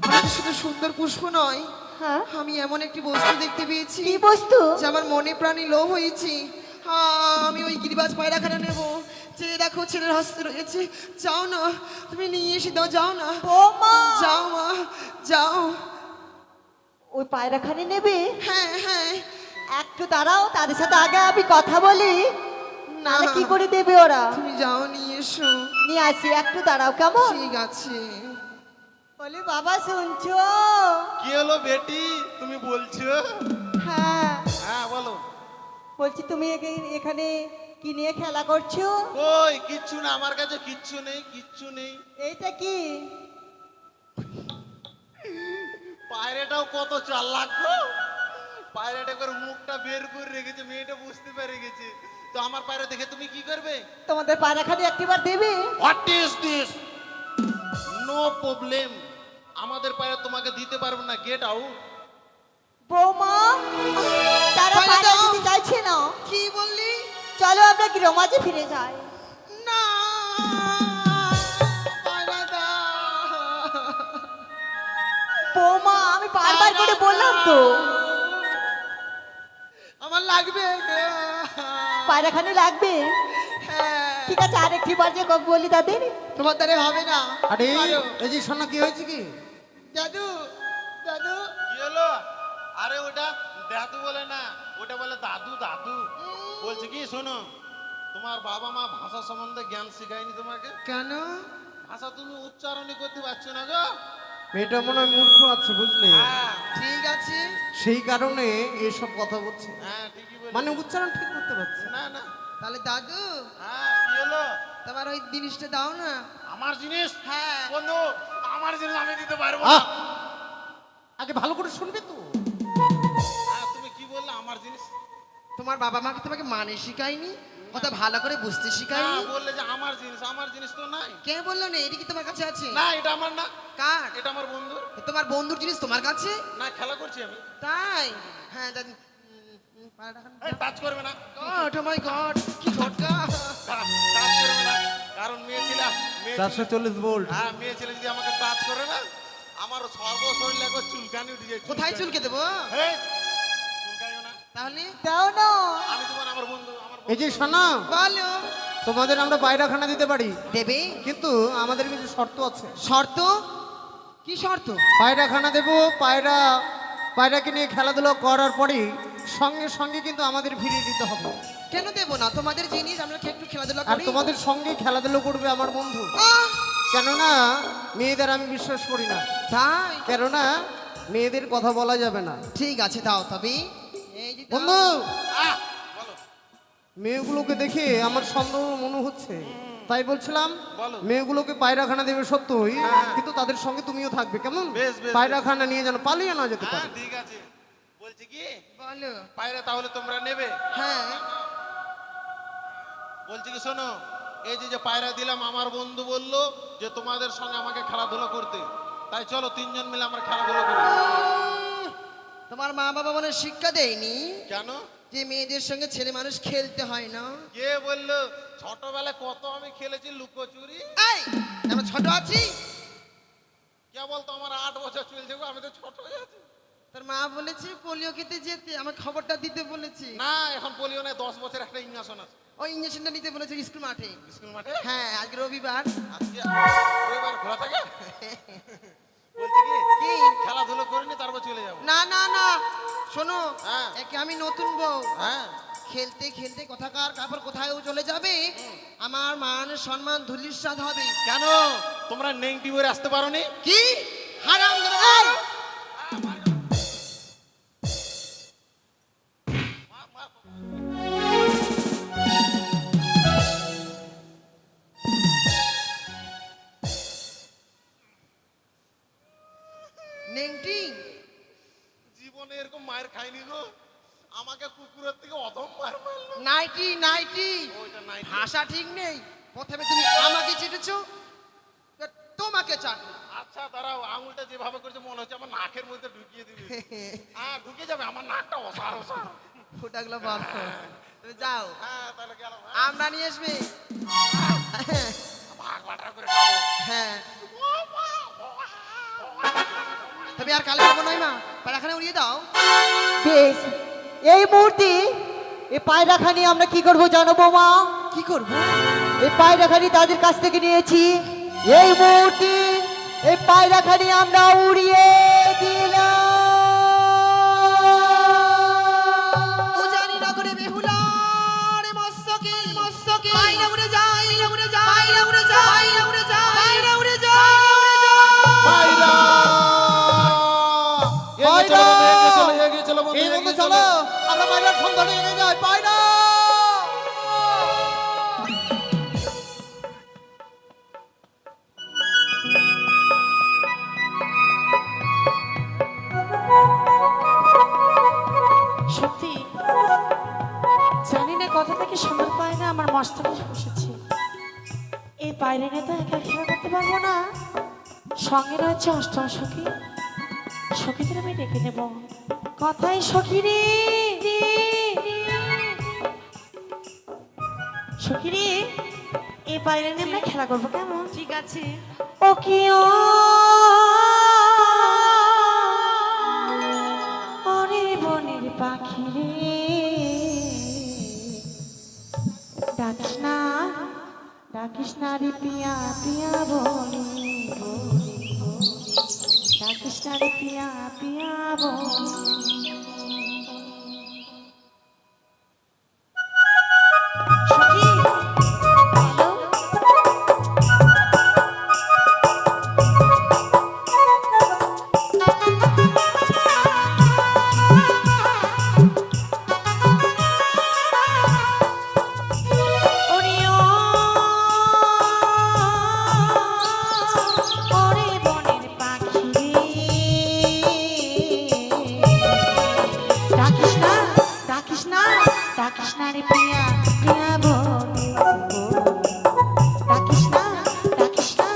আমার শুধু সুন্দর পুষ্প নয়, হ্যাঁ। আমি এমন একটি বস্তু দেখতে পেয়েছি কি বস্তু? যে আমার মনে প্রাণী লোভ হয়েছে। আমি ওই গিরিবাজ পায়রাখানা নেব। যে দেখো ছেলের হস্তে রয়েছে, যাও না, তুমি নিয়ে এসে দাও, যাও না। বৌমা। যাও মা, যাও। ওই পায়রাখানে নেবে? হ্যাঁ হ্যাঁ। একটু দাঁড়াও, তাদের সাথে আগে আমি কথা বলি, নাহলে কি করে দেবে ওরা। তুমি যাও, নিয়ে এসো। নিয়ে আসি, একটু দাঁড়াও কেমন? ঠিক আছে। বলি বাবা শুনছো? কি হলো বেটি, তুমি বলছো? হ্যাঁ, হ্যাঁ বলো। বলছি তুমি এখানে কি নিয়ে খেলা করছো? কই কিচ্ছু না, আমার কাছে কিচ্ছু নেই, কিচ্ছু নেই। এইটা কি? পায়রাটাও কত চালাক গো, পায়রাটা করে মুখটা বের করে রেখেছে, মেয়েটা বুঝতে পেরে গেছে। তো আমার পায়রা দেখে তুমি কি করবে? তোমাদের পায়রাখানে একটিবার দেবে? What is this? No problem, আমাদের পায়রা তোমাকে দিতে পারবো না, গেট আউট। বৌমা, তারা পায়রা পায়রা দাও। দিতে চাইছে না। কি বললি? চলো আমরা গৃহমাঝে ফিরে যাই। না, পায়রা দাও। বৌমা, আমি বারবার করে বললাম তো, আমার লাগবে। পায়রাখানে লাগবে। হ্যাঁ। ঠিক আছে, আরেকটি বার যে বলি তাদের। তোমার দ্বারা হবে না। আরে পারো। এই যে শোনো, কি হয়েছে কি? দাদু, দাদু। কি হলো? আরে ওটা দাদু বলে না, ওটা বলে দাদু। দাদু বলছে কি, শোনো, তোমার বাবা মা ভাষা সম্বন্ধে জ্ঞান শেখায়নি তোমাকে? কেন? ভাষা তুমি উচ্চারণই করতে পারছো না গো। মেয়েটা মনে হয় মূর্খ আছে, বুঝলে? হ্যাঁ ঠিক আছে। সেই কারণে এসব কথা বলছে, হ্যাঁ ঠিকই বলে। মানে উচ্চারণ ঠিক করতে পারছে না। না না। তাহলে দাদু, হ্যাঁ কি হলো? তোমার ওই জিনিসটা দাও না। আমার জিনিস? হ্যাঁ। বন্ধু, আমার জিনিস আমি দিতে পারবো আহ! না। আগে ভালো করে শুনবে তো। হ্যাঁ, তুমি কি বললে আমার জিনিস? তোমার বাবা মাকে তোমাকে মানে শিখায়নি, কথা ভালো করে বুঝতে না, শিখায়নি। বললে যে আমার জিনিস, আমার জিনিস তো নাই। কে বললো না? এটা কি তোমার কাছে আছে? না, এটা আমার না, কার? এটা আমার বন্ধুর। তোমার বন্ধুর জিনিস তোমার কাছে? না, খেলা করছি আমি। তাই? হ্যাঁ দাদু। পায়রাখানা এই টাচ করবে না, গড, ও মাই গড, কি ঝটকা। টাচ করবে না, কারণ মেয়ে ছিলাম, মেয়ে 440 ভোল্ট। হ্যাঁ, মেয়ে ছেলে যদি আমাকে টাচ করে না, আমার সর্বশরীর একবার চুলকানি উঠে যায়। কোথায় চুলকে দেবো? এই, চুলকাইও না। তাহলে দাও না। আমি তোমার আমার বন্ধু, আমার এই যে শোনো, বলো। তোমাদের আমরা পায়রাখানা দিতে পারি, দেবে? কিন্তু আমাদের কিছু শর্ত আছে। শর্ত? কি শর্ত? পায়রাখানা দেবো, পায়রাকে নিয়ে খেলাধুলা করার পরেই সঙ্গে সঙ্গে কিন্তু আমাদের ফিরিয়ে দিতে হবে। কেন দেবো না? তোমাদের জিনিস, আমরা একটু খেলাধুলা আর করি। তোমাদের সঙ্গে খেলাধুলা করবে আমার বন্ধু। আহ, কেননা মেয়েদের আমি বিশ্বাস করি না, তাই? কেননা মেয়েদের কথা বলা যাবে না। ঠিক আছে, দাও তবে। এই যে দাও। বন্ধু, আহ, বলো। মেয়েগুলোকে দেখে আমার সন্দেহ মনে হচ্ছে, তাই বলছিলাম বলো। মেয়েগুলোকে পায়রাখানা দেবে সত্যই, হ্যাঁ। কিন্তু তাদের সঙ্গে তুমিও থাকবে, কেমন? বেশ, বেশ, পায়রাখানা নিয়ে যেন পালিয়ে না যেতে হ্যাঁ, পারে। ঠিক আছে। বলছি কি, বলো। পায়রা তাহলে তোমরা নেবে? হ্যাঁ। বলছি কি শোনো, এই যে পায়রা দিলাম, আমার বন্ধু বললো যে তোমাদের সঙ্গে আমাকে খেলাধুলা করতে, তাই চলো তিনজন মিলে আমরা খেলাধুলা করি। তোমার মা বাবা মনে হয় শিক্ষা দেয়নি কেন? যে মেয়েদের সঙ্গে ছেলে মানুষ খেলতে হয় না? কে বললো? ছোটবেলায় কত আমি খেলেছি লুকোচুরি। এই, আমরা ছোট আছি? কে বলতো আমার 8 বছর চলছে গো, আমি তো ছোট হয়ে আছি। তোর মা বলেছে পোলিও খেতে যেতে, আমার খবরটা দিতে বলেছে। না, এখন পোলিও নেই, 10 বছর একটা ইঞ্জেকশন আছে ওই ইঞ্জেকশনটা নিতে বলেছে স্কুল মাঠে। স্কুল মাঠে। হ্যাঁ, আজকে রবিবার। আজকে রবিবার খোলা থাকে। বলছি কি, কি? খেলাধুলো করিনি তারপর চলে যাবো। না না না, শোনো, হ্যাঁ। একে আমি নতুন বউ, হ্যাঁ, খেলতে খেলতে কোথাকার কাপড় কোথায়ও চলে যাবে, আমার মান সম্মান ধুলিস্বাদ হবে। কেন তোমরা নেংটি বলে আসতে পারো নি? কি হারাম ধরে? নেংটি জীবনে এরকম মায়ের খাইনি গো, আমাকে কুকুরের থেকে অধম মার মারলো। নাইটি নাইটি, ওইটা নাই। ভাষা ঠিক নেই। প্রথমে তুমি আমাকে চেটেছো, এবার তোমাকে চাটবো। আচ্ছা দাঁড়াও, আঙুলটা যেভাবে করেছে মনে হচ্ছে আমার নাকের মধ্যে ঢুকিয়ে দিবে। হ্যাঁ, ঢুকে যাবে, আমার নাকটা অসার অসার। ফোটাগুলো বন্ধ। তুমি যাও, হ্যাঁ, তাহলে গেলাম। আমরা নিয়ে আসবে। ভাগ বাটা করে খাবো। হ্যাঁ, তবে আর কালে যাবো নয় মা, পায়রাখানে উড়িয়ে দাও। বেশ, এই মুহূর্তে এই পায়রাখানি আমরা কি করবো জানো বৌমা? কি করবো? এই পায়রাখানি তাদের কাছ থেকে নিয়েছি, এই মুহূর্তে এই পায়রাখানি আমরা উড়িয়ে দিলাম। উজানি নগরে বেহুলা রে মস্তকে মস্তকে, পায়রা উড়ে যায়, উড়ে যায়, উড়ে যায়, উড়ে যায়, পায়রা উড়ে যায়। পায়রা! এগিয়ে চলো, এগিয়ে চলো, এগিয়ে চলো বন্ধু, এই বন্ধু এগিয়ে চলো, আমরা পায়রার সন্ধানে এগিয়ে যাই। পায়রা! সত্যি জানি না কথা থেকে সুন্দর পায়রা আমার মস্তকে বসেছে। এই পায়রা নিয়ে তো একা খেলা করতে পারবো না, সঙ্গে রয়েছে অষ্টম সখী, সখীদের আমি ডেকে নেব। কথাই সখী রে, সখী রে, এই পায়রা নিয়ে আমরা খেলা করবো, কেমন? ঠিক আছে। ও কি ওরে বনের পাখি রে, ডাকিস না, ডাকিস না রে পিয়া পিয়া বলে, ডাকিস না রে পিয়া পিয়া বলে। সখী, হ্যালো? ওরে ও, ওরে বনের পাখি রে, ডাকিস না, ডাকিস না, ডাকিস না রে প্রিয়া প্রিয়া বলে, ডাকিস না, ডাকিস না,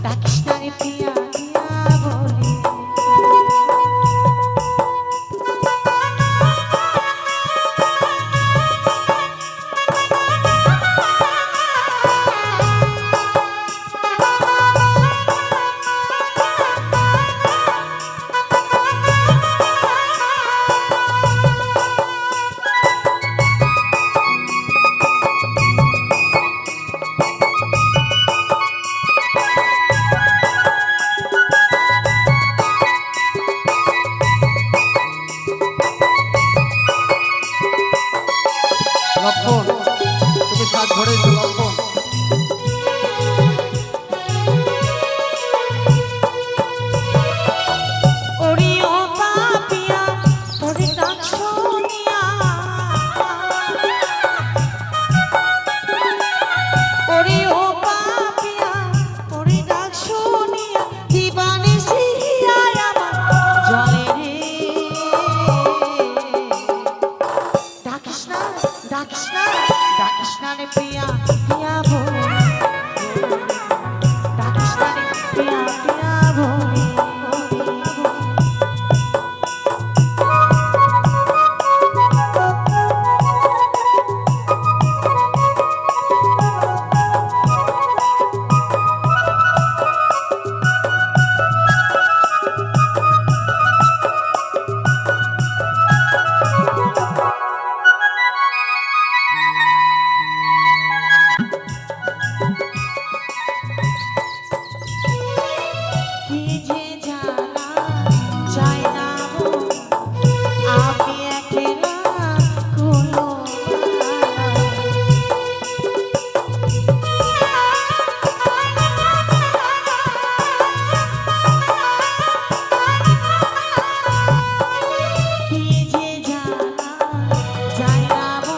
ডাকিস না রে প্রিয়া প্রিয়া বলে। লক্ষণ তুমি সাজ ধরে এসো লক্ষণ। ওরে ও পাপিয়া তোরে ডাক শুনিয়া ওরে ও পাপিয়া তোরে ডাক শুনিয়া দিবানি সিহিয়ায় আমার জলে রে ডাকিস না ডাকিস না ডাকিস না রে প্রিয়া প্রিয়া বলে ডাকিস না রে প্রিয়া প্রিয়া বলে কি যে জানা যায় না গো, আমি একলা কোনো কি যে জানা যায় না গো,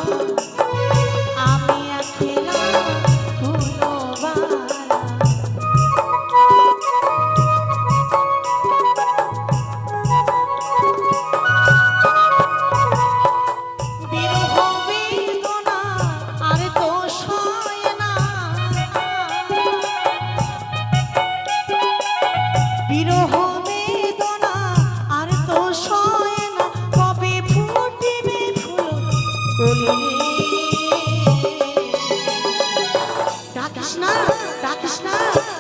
আমি একলা কোনো বালা বিরহ বেদনা আর তো সয় না বিরহ বেদনা আর তো সয় না কবে ফুটিবে ফুল কলি ডাকিস না ডাকিস না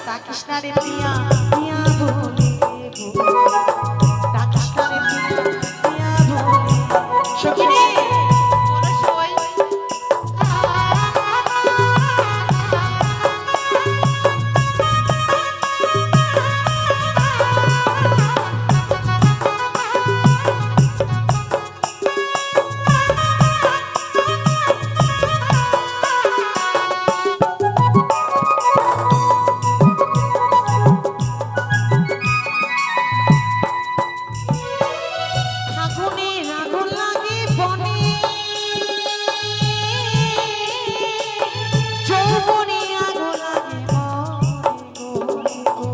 ডাকিস না রে প্রিয়া প্রিয়া বলে ডাকিস না রে প্রিয়া প্রিয়া বলে সখিনী বলো সই ফাগুনের আগুন লাগে বনে যৌবনে আগুন লাগে মনে গো।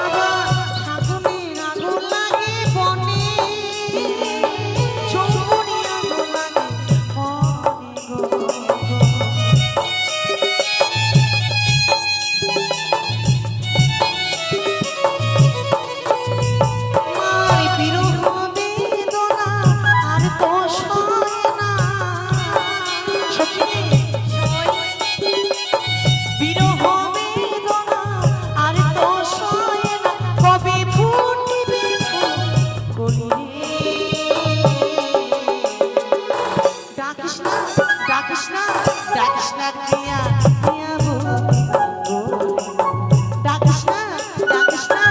আবার ফাগুনের আগুন লাগে বনে যৌবনে আগুন লাগে মনে গো। মার বিরহ বেদনা আর তো সয় না সখিনী বিরহ বেদনা আর তো সয় না কবে ফুটিবে ফুল কলি ডাকিস না ডাকিস না ডাকিস না প্রিয়া প্রিয়া বলে ডাকিস না ডাকিস না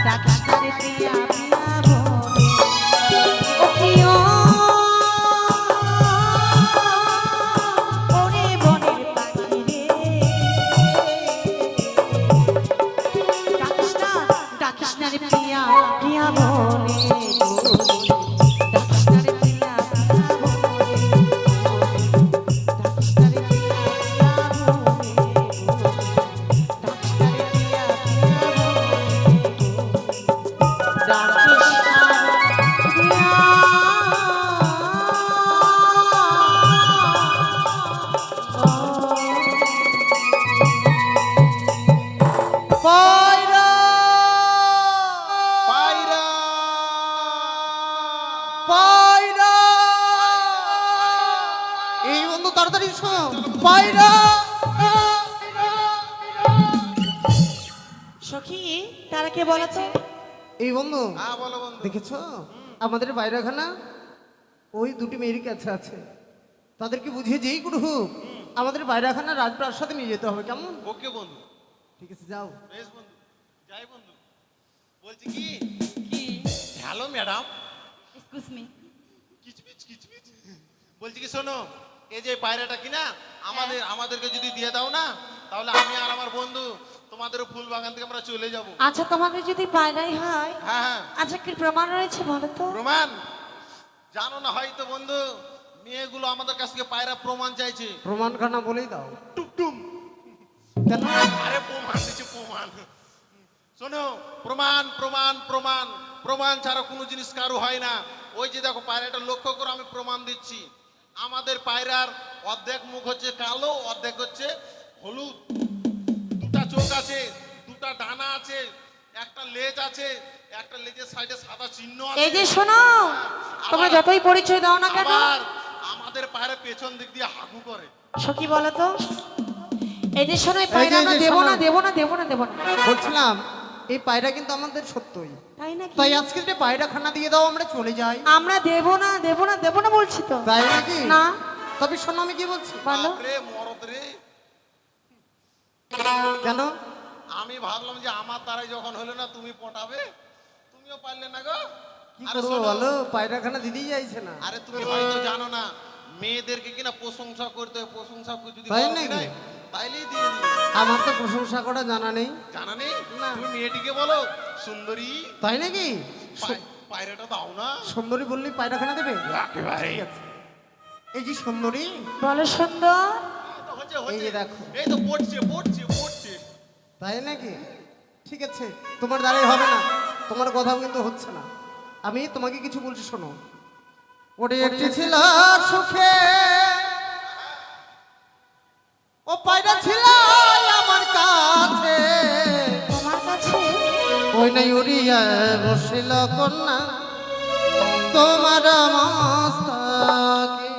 ডাকিস না রে প্রিয়া প্রিয়া বলে ও প্রিয় ওরে বনের পাখি রে ডাকিস না রে প্রিয়া প্রিয়া বলে ডাকিস না রে প্রিয়া প্রিয়া বলে ডাকিস না রে প্রিয়া তাড়াতাড়ি এসো পায়রা। সখী তারা কে বলো তো? এই বন্ধু হ্যাঁ বলো বন্ধু। দেখেছো আমাদের বাইরাখানা ওই দুটি মেয়ের কাছে আছে, তাদেরকে বুঝিয়ে যেই কোনো হোক আমাদের বাইরাখানা রাজপ্রাসাদে নিয়ে যেতে হবে, কেমন? ওকে বন্ধু, ঠিক আছে যাও। বেশ বন্ধু, যাই বন্ধু। বলছি কি কি হ্যালো ম্যাডাম এক্সকিউজ মি কিচমিচ কিচমিচ বলছি কি শোনো এই যে পায়রাটা কিনা আমাদেরকে যদি দিয়ে দাও না তাহলে আমি আর আমার বন্ধু তোমাদের ফুল বাগান থেকে আমরা চলে যাব। আচ্ছা তোমাদের যদি পায়রাই হয়, হ্যাঁ হ্যাঁ আচ্ছা কি প্রমাণ রয়েছে বলো তো? প্রমাণ জানো না হয়তো বন্ধু, মেয়েগুলো আমাদের কাছ থেকে পায়রা প্রমাণ চাইছে। প্রমাণখানা বলেই দাও। টুকটুম কেন? আরে প্রমাণ দিচ্ছে প্রমাণ। শোনো প্রমাণ প্রমাণ প্রমাণ প্রমাণ ছাড়া কোনো জিনিস কারো হয় না। ওই যে দেখো পায়রাটা লক্ষ্য করো, আমি প্রমাণ দিচ্ছি। আমাদের পায়রার অর্ধেক মুখ হচ্ছে কালো, অর্ধেক হচ্ছে হলুদ। দুটা চোখ আছে, দুটা ডানা আছে, একটা লেজ আছে, একটা লেজের সাইডে সাদা চিহ্ন আছে। এই যে শোনো, তোমরা যতই পরিচয় দাও না কেন, আবার আমাদের পায়রা পেছন দিক দিয়ে হাগু করে। সখী বলো তো, এই যে শোনো, এই পায়রা এই যে আমরা দেবো শোনো। না দেবো না দেবো না দেবো না, বলছিলাম এই পায়রা কিন্তু আমাদের সত্যই। তাই নাকি? তাই আজকে যে পায়রাখানা দিয়ে দাও, আমরা চলে যাই। আমরা দেবো না দেবো না দেবো না বলছি তো। তাই নাকি? না, তবে শোনো আমি কি বলছি। বলো। বাপরে মরদ রে, কেন? আমি ভাবলাম যে আমার দ্বারাই যখন হলো না তুমি পটাবে, তুমিও পারলে না গো। কি আরে করবো শোনো, বলো, পায়রাখানা দিতেই যাইছে না। আরে তুমি হয়তো জানো না মেয়েদেরকে কিনা প্রশংসা করতে হয়, প্রশংসা যদি তাই বলো নাকি? কিনা, তাইলেই দিয়ে দিবে। আমার তো প্রশংসা করা জানা নেই। জানা নেই? না। তুমি মেয়েটিকে বলো সুন্দরী, তাই নাকি? পায়রাটা দাও না। সুন্দরী বললি পায়রাখানা দেবে? একেবারে এই যে সুন্দরী, বলো সুন্দর। হচ্ছে এই হচ্ছে যে দেখো। এই তো পড়ছে পড়ছে পড়ছে। তাই নাকি? ঠিক আছে, তোমার দ্বারাই হবে না, তোমার কথাও কিন্তু হচ্ছে না। আমি তোমাকে কিছু বলছি, শোনো। ওরে একটি ছিল সুখে, ও পায়রা ছিল আমার কাছে, তোমার কাছে ওই নাই উড়িয়া বসিল কন্যা তোমার মস্তকে,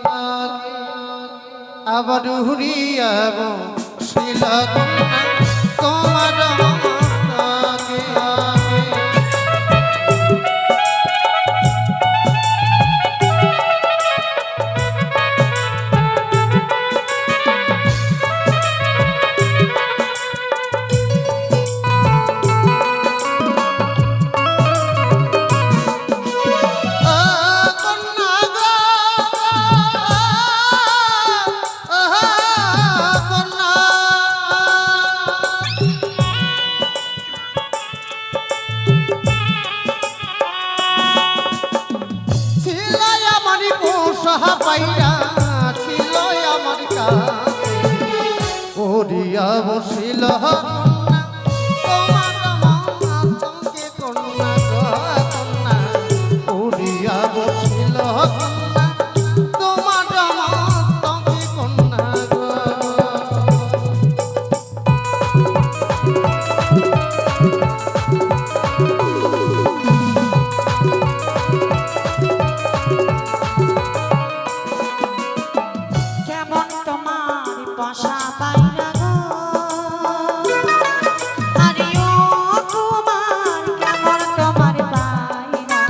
আবার উড়িয়া বসিল কন্যা তোমার মস্তকে। পাইরা ছিল আমার কাছে, ওরিয়া বসিল কন্যা তোমার মস্তকে, কন্যা গো কন্যা, ওরিয়া বসিল কন্যা তোমার মস্তকে, কন্যা গো। কেমন তোমার বাসা পায়রা গো, আরে ও তোমার কেমন তোমার পায়রা,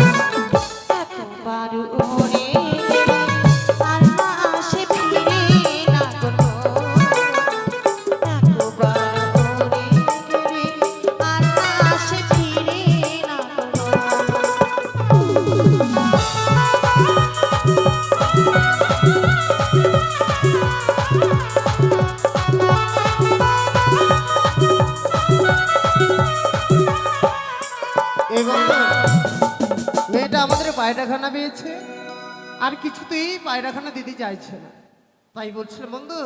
একবার উড়ে গেলে আর না আসে ফিরে না গো, একবার উড়ে গেলে আর না আসে ফিরে না গো। এবং মেয়েটা আমাদের পায়রাখানা পেয়েছে, আর কিছুতেই পায়রাখানা দিতে চাইছে না। তাই বলছিলাম বন্ধু,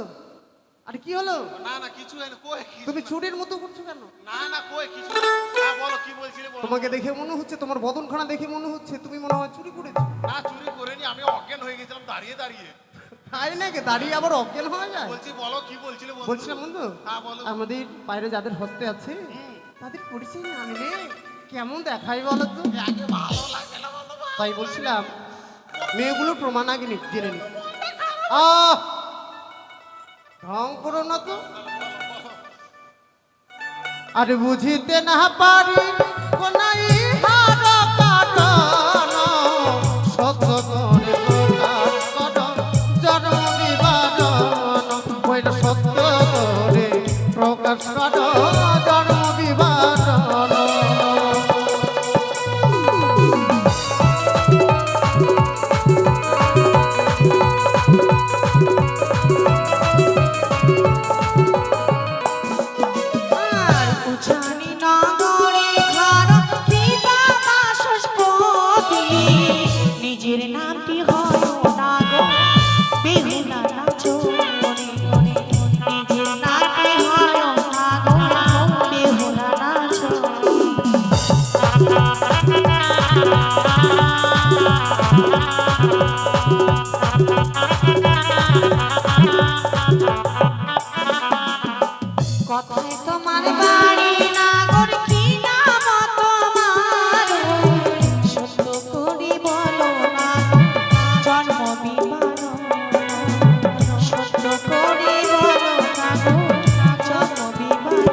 আর কি হলো? না না কিছু হয় না, কই কিছু তুমি না। চুরির মতো করছো কেন? না না কই কিছু না। হ্যাঁ বলো কি বলছিলে বলো। তোমাকে দেখে মনে হচ্ছে, তোমার বদনখানা দেখে মনে হচ্ছে তুমি মনে হয় চুরি করেছো। না চুরি করিনি, আমি অজ্ঞান হয়ে গেছিলাম দাঁড়িয়ে দাঁড়িয়ে। তাই নাকি? দাঁড়িয়ে আবার অজ্ঞান হয়ে যায়? বলছি বলো কি বলছিলে বন্ধু। বলছিলাম বন্ধু, হ্যাঁ বলো। আমাদের পায়রা যাদের হস্তে আছে তাদের পরিচয় না নিলে কেমন দেখাই বলো তো? আগে ভালো লাগে না বলো ভাই। তাই বলছিলাম মেয়েগুলো প্রমাণ আগে জেনে নি। ঢং করো না তো। আর বুঝিতে না পারি কোনাই হার কাটন, সত্য করে প্রকাশ করো জন্ম বিবরণ, ওইটা সত্য করে প্রকাশ করো জন্ম বিবরণ। কথায় তোমার বাড়ি নাগর কি নাম তোমার সত্য করি বলো না জন্ম বিমারণ সত্য করি বলো না জন্ম বিমারণ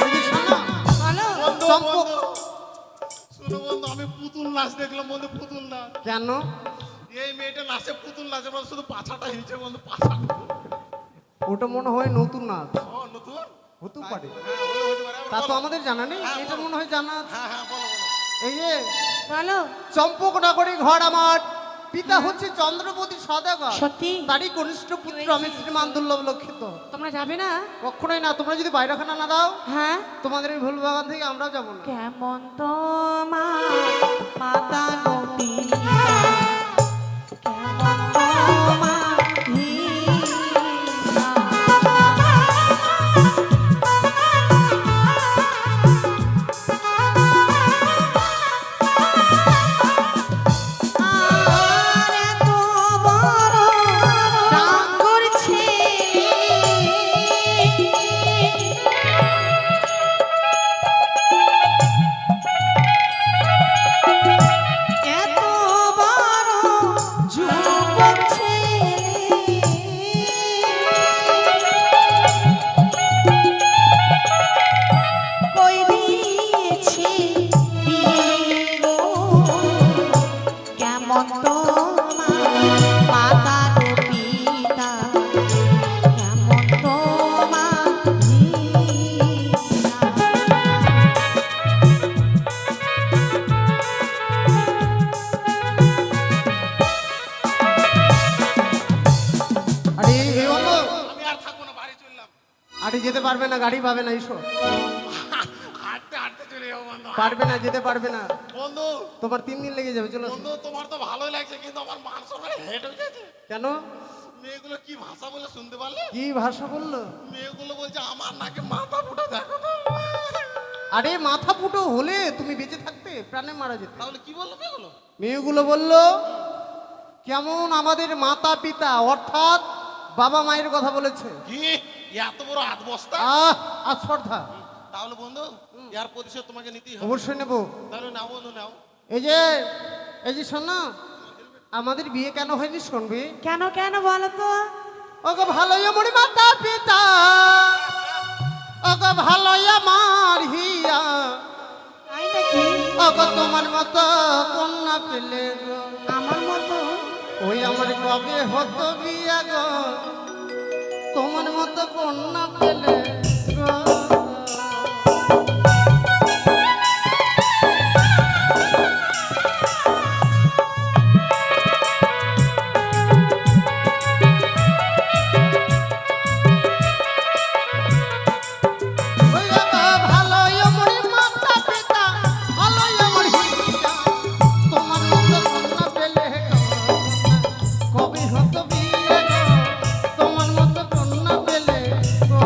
এই যে শোনো, বলো বন্ধু চম্পক। বন্ধু শুনো বন্ধু, আমি পুতুল নাচ দেখলাম বন্ধু, পুতুল নাচ। কেন? এই মেয়েটা নাচে, পুতুল নাচে, মানে শুধু পাছাটা হিলছে বন্ধু, পাছাটা। ওটা মনে হয় নতুন নাচ ও নতুন? হতে পারে, হ্যাঁ, হতে পারে। তা তো বলো। আমাদের জানা নেই। হ্যাঁ, এটা বলো। মনে হয় জানা আছে। হ্যাঁ হ্যাঁ, বলো বলো। এই যে বলো চম্পকনগরী ঘর আমার, পিতা হচ্ছে চন্দ্রপতি সদাগর, সত্যি? তারই কনিষ্ঠ পুত্র আমি শ্রীমান দুর্লভ লক্ষিত। তোমরা যাবে না? কখনোই না, তোমরা যদি বাইরেখানা না দাও হ্যাঁ তোমাদের এই ভুল বাগান থেকে আমরাও যাবো না। কেমন তোমার মাতা গোপিকা কেমন তোমার হীরা। আর এত বড় ডাঙ্গর ছেলে এত বড় যুবক ছেলে কই দিয়েছি বিয়ে গো কেমন তোমার মাতা গো পিতা কেমন তোমার হীরা। আরে এই বন্ধু, আমি আর থাকবো না, বাড়ি চললাম। আরে যেতে পারবে না, গাড়ি পাবে না, এসো। হাঁটতে হাঁটতে চলে যাবো বন্ধু। পারবে না, যেতে পারবে না, বন্ধু তোমার 3 দিন লেগে যাবে। চলো। বন্ধু, তোমার তো ভালোই লাগছে, কিন্তু আমার মান সম্মান হেট হয়ে গেছে। কেন? মেয়েগুলো কি ভাষা বলে শুনতে পারলে? কি ভাষা বললো? মেয়েগুলো বলছে আমার নাকি মাথা ফুটা, দেখো তো। আরে মাথা ফুটো হলে তুমি বেঁচে থাকতে, প্রাণে মারা যেতে। তাহলে কি বললো মেয়েগুলো? মেয়েগুলো বললো কেমন আমাদের মাতা পিতা অর্থাৎ বাবা মায়ের কথা বলেছে। কি এত বড় হাত বস্তা? আস্পর্ধা। তাহলে বন্ধু, ইয়ার প্রতিশোধ তোমাকে নিতেই হবে। অবশ্যই নেবো। তাহলে নাও বন্ধু, নাও। এই যে শোন না, আমাদের বিয়ে কেন হয়নি শুনবি? কেন কেন বলো তো? ওগো ভালোই আমার মাতা পিতা, ওগো ভালোই আমার হিয়া, তাই নাকি? ওগো তোমার মতো কন্যা পেলে গো, আমার মতো? ওই আমার কবে হতো বিয়া গো, তোমার মতো কন্যা পেলে গো। ওই গো ভালোই আমার মাতা পিতা, ভালোই আমার হিয়া, তোমার মতো কন্যা পেলে গো, কবে হতো বিয়ে গো, তোমার মতো কন্যা পেলে গো।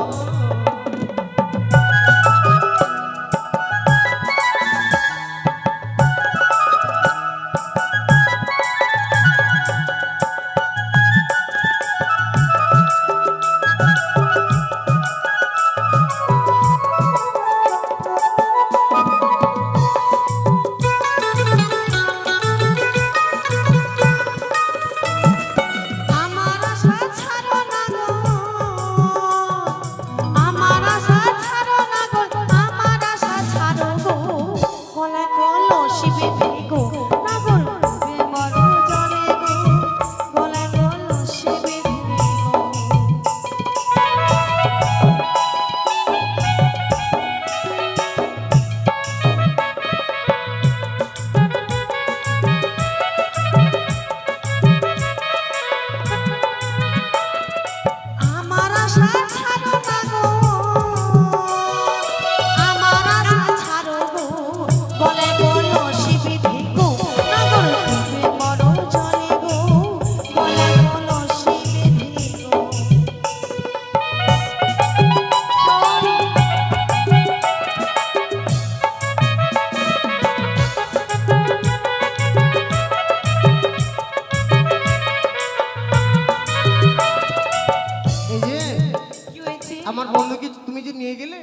আমার বন্ধুকে তুমি যে নিয়ে গেলে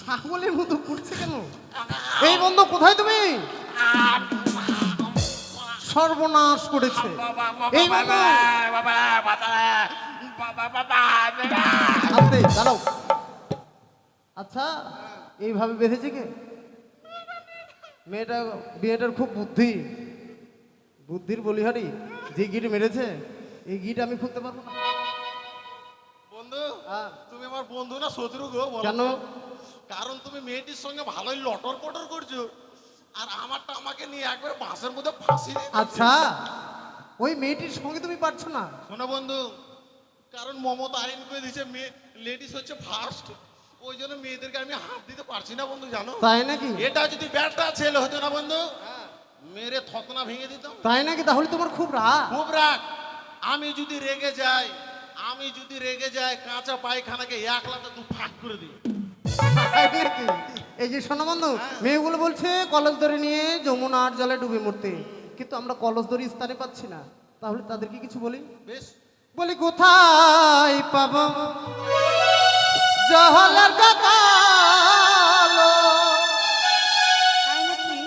ছাগলের মতো করছে কেন? এই বন্ধু কোথায় তুমি? সর্বনাশ করেছে এই বন্ধু। আস্তে, দাঁড়াও। আচ্ছা এইভাবে বেঁধেছে কে? মেয়েটার খুব বুদ্ধির বলিহারি। যে গিট মেরেছে এই গিট আমি খুলতে পারবো না। বন্ধু হ্যাঁ। তুমি আমার বন্ধু না শত্রু গো? বলো কেন? তো। কারণ তুমি মেয়েটির সঙ্গে ভালোই লটর পটর করছো, আর আমারটা আমাকে নিয়ে একবার বাসের মধ্যে ফাঁসি দিয়ে দিচ্ছে। আচ্ছা ওই মেয়েটির সঙ্গে তুমি পারছো না? শোনো বন্ধু, কারণ মমতা আইন করে দিয়েছে মেয়ে লেডিস হচ্ছে ফার্স্ট, ওই জন্য মেয়েদেরকে আমি হাত দিতে পারছি না বন্ধু, জানো? তাই নাকি? এটা যদি ব্যাটটা ছেলে হতো না বন্ধু, মেরে থতনা ভেঙে দিতাম। তাই নাকি? তাহলে তোমার খুব রাগ। খুব রাগ। আমি যদি রেগে যাই কাঁচা পায়খানাকে এক লাতে দু ফাঁক করে দিই। তাই নাকি? এই যে শোনো বন্ধু, মেয়েগুলো বলছে কলস ধরে নিয়ে যমুনার জলে ডুবে মরতে, কিন্তু আমরা কলস ধরে স্থানে পাচ্ছি না। তাহলে তাদেরকে কিছু বলি? বেশ, বলি কোথায় পাবো জহলার কাকালো, তাই নাকি?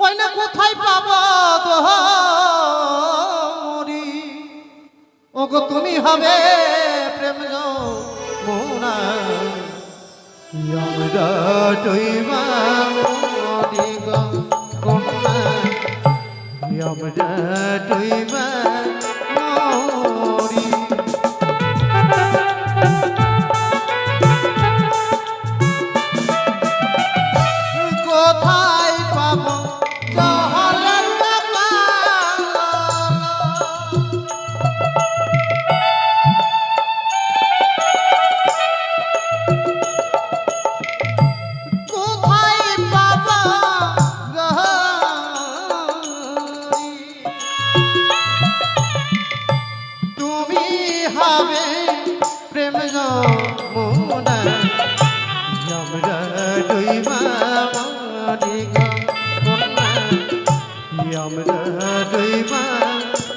ওই না কোথায় পাবো দোহরি, ওগো তুমি হবে প্রেম যমুনা, আমরা ডইবা মরি গো কন্যা, আমরা ডইবা মরি। কোথায় পাবো জহলার কাকালো, কোথায় পাবো গহরি, তুমি হবে প্রেম যমুনা, আমরা ডইবা মরি গো কন্যা, আমরা ডইবা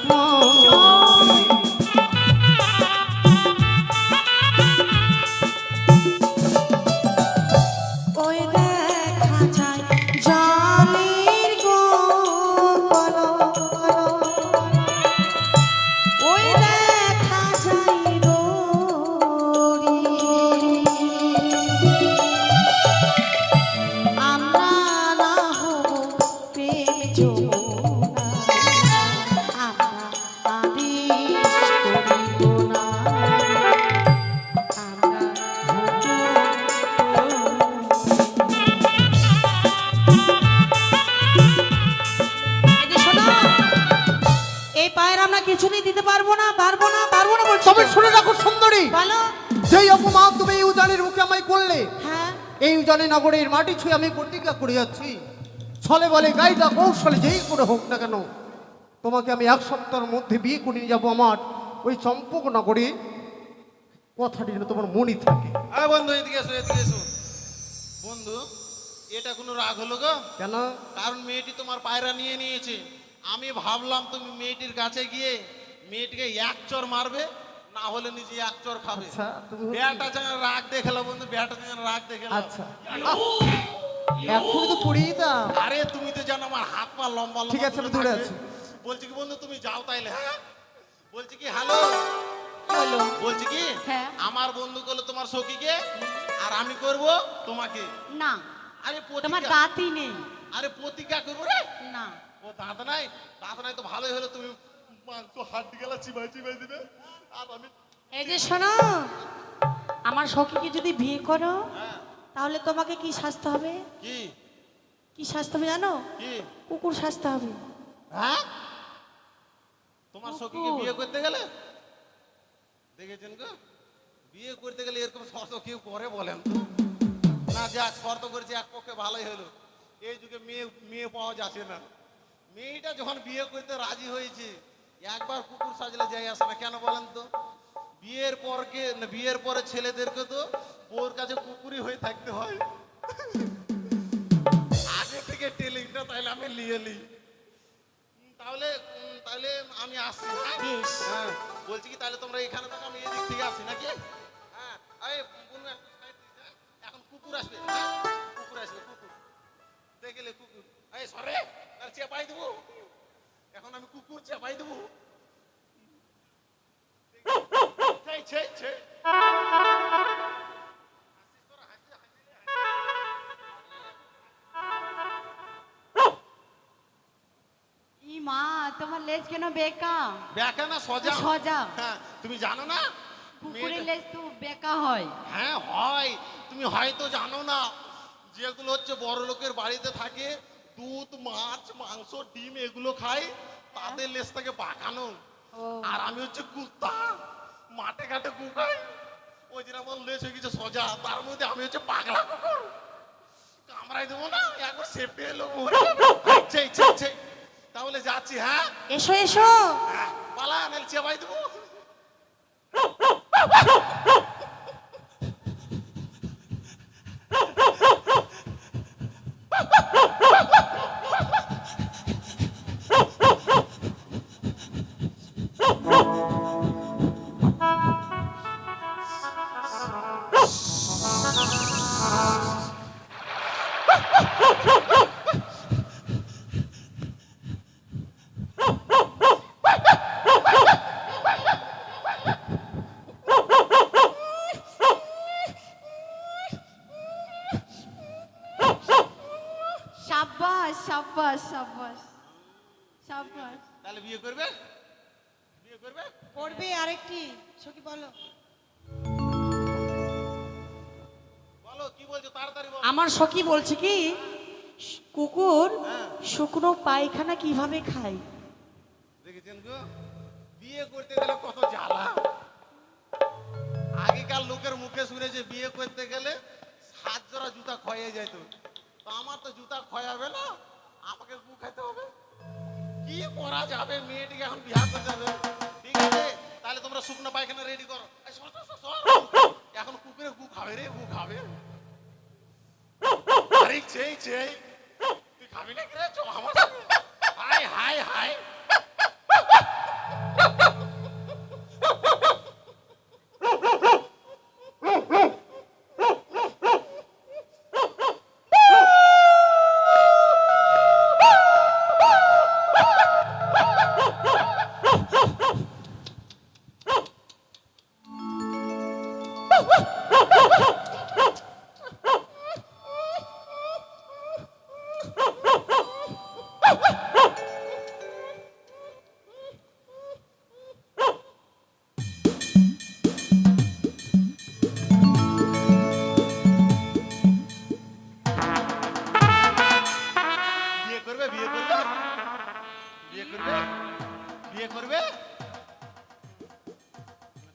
মরি। ওই দেখা যায় জলের গোকলো, ওই দেখা যায় রোরি, আমরা না হব প্রেম যমুনা, আমরা আদেশ করিব না, আমরা হব এই যে শোনো, এই পায়ের আমরা কিছুই দিতে পারবো না বলছি। তবে শুনে রাখো সুন্দরী, বলো। যেই অপমান তুমি এই উজানির মুখে আমায় করলে, হ্যাঁ, এই উজানি নগরের মাটি ছুঁয়ে আমি প্রতিজ্ঞা করে যাচ্ছি, ছলে বলে গাইদা কৌশলে যেই করে হোক না কেন, তোমাকে আমি 1 সপ্তাহের মধ্যে বিয়ে করে নিয়ে যাবো আমার ওই চম্পক নগরে। কথাটি যেন তোমার মনে থাকে। আরে বন্ধু এদিকে এসো, এদিকে এসো। বন্ধু এটা কোনো রাগ হলো গো? কেন? কারণ মেয়েটি তোমার পায়রা নিয়ে নিয়েছে। আমি ভাবলাম তুমি মেয়েটির কাছে গিয়ে মেয়েটিকে এক চর মারবে, না হলে নিজে এক চর খাবে। আচ্ছা, তুমি- বেটা যেন রাগ দেখালো বন্ধু, বেটা যেন রাগ দেখালো। আচ্ছা এখনই তো পড়িয়ে দাও। আরে তুমি তো জানো আমার হাত পা লম্বা লম্বা ঠিক আছে, আমি করে দূরে থাকবে। আছি। বলছি কি বন্ধু তুমি যাও তাইলে? হ্যাঁ বলছি কি হ্যালো, বলো। বলছি কি হ্যাঁ। আমার বন্ধু করলো তোমার সখীকে, আর আমি করব তোমাকে। না, আরে তোমার প্রতিজ্ঞা, দাঁতই নেই। আরে প্রতিজ্ঞা করবো রে। না, ও দাঁত নাই, দাঁত নাই তো ভালোই হলো, তুমি মাংস হাড্ডি গেলা চিবাই চিবাই দিবে, আর আমি এই যে শোনো, আমার সখীকে যদি বিয়ে করো তাহলে তোমাকে কি সাজতে হবে? কি কি সাজতে হবে জানো? কি কুকুর সাজতে হবে। হ্যাঁ তোমার সখীকে বিয়ে করতে গেলে দেখেছেন গো, বিয়ে করতে গেলে এরকম শর্ত কেউ করে বলেন তো? না যাক, শর্ত করেছে এক পক্ষে ভালোই হলো, এই যুগে মেয়ে পাওয়া যাচ্ছে না। মেয়েটা যখন বিয়ে করতে রাজি হয়েছে, একবার কুকুর সাজলে যাই আসে না, কেন বলেন তো? বিয়ের পরে ছেলেদেরকে তো ওর কাছে কুকুরই হয়ে থাকতে হয়। আগে থেকে টেলিংটা তাইলে আমি নিয়ে নিই। তাহলে আমি আসছি। বেশ। হ্যাঁ বলছি কি তাহলে তোমরা এখানে থাকো, আমি এদিক থেকে আসি নাকি? হ্যাঁ, এই বলুন একটু সাইড দিতে। এখন কুকুর আসবে, হ্যাঁ? কুকুর আসবে, কুকুর দেখলে কুকুর, এই সরে, আর চেপাই দেবো। এখন আমি কুকুর চেপাই দেবো। ছেই, ছেই, ছেই। ই মা, তোমার লেজ কেন বেকা? ব্যাকা না সজা? সজা। হ্যাঁ, তুমি জানো না কুকুরের মেয়েটা- লেজ তো বেকা হয়। হ্যাঁ হয়, তুমি হয়তো জানো না, যেগুলো হচ্ছে বড় লোকের বাড়িতে থাকে, দুধ মাছ মাংস ডিম এগুলো খায়, তাদের লেজ থেকে পাকানো। ও। আর আমি হচ্ছে কুত্তা, মাঠে ঘাটে কুকাই, ওই জন্য আমার লেজ হয়ে গেছে সজা, তার মধ্যে আমি হচ্ছে পাগলা কুকুর, কামড়াই দেবো না, একবার সেপে এলো ইচ্ছে ইচ্ছে ইচ্ছে। তাহলে যাচ্ছি, হ্যাঁ এসো এসো। হ্যাঁ, পালা নাহলে চেপাই দেবো। সাব্বাস সাব্বাস সাব্বাস সাব্বাস। তাহলে বিয়ে করবে? বিয়ে করবে? করবে আরেকটি। সখী বলো। বলো কি বলছো, তাড়াতাড়ি বলো। আমার সখী বলছে কি, কুকুর হ্যাঁ। শুকনো পায়খানা কিভাবে খায়? দেখেছেন গো, বিয়ে করতে গেলে কত জ্বালা। আগেকার লোকের মুখে শুনেছে বিয়ে করতে গেলে 7 জোড়া জুতা ক্ষয়ে যেত, তো আমার তো জুতা ক্ষয়াবে না, আমাকে গু খাইতে হবে। কি করা যাবে, মেয়েটিকে এখন বিয়ে করতে হবে। ঠিক আছে, তাহলে তোমরা শুকনো পায়খানা রেডি করো। এই সর, সর, সর, সর। এখন কুকুরে গু খাবে রে, গু খাবে। আরে চেই চেই, তুই খাবি না রে? চল আমার সাথে। High high high. বিয়ে করবে? বিয়ে করবে? বিয়ে করবে? বিয়ে করবে?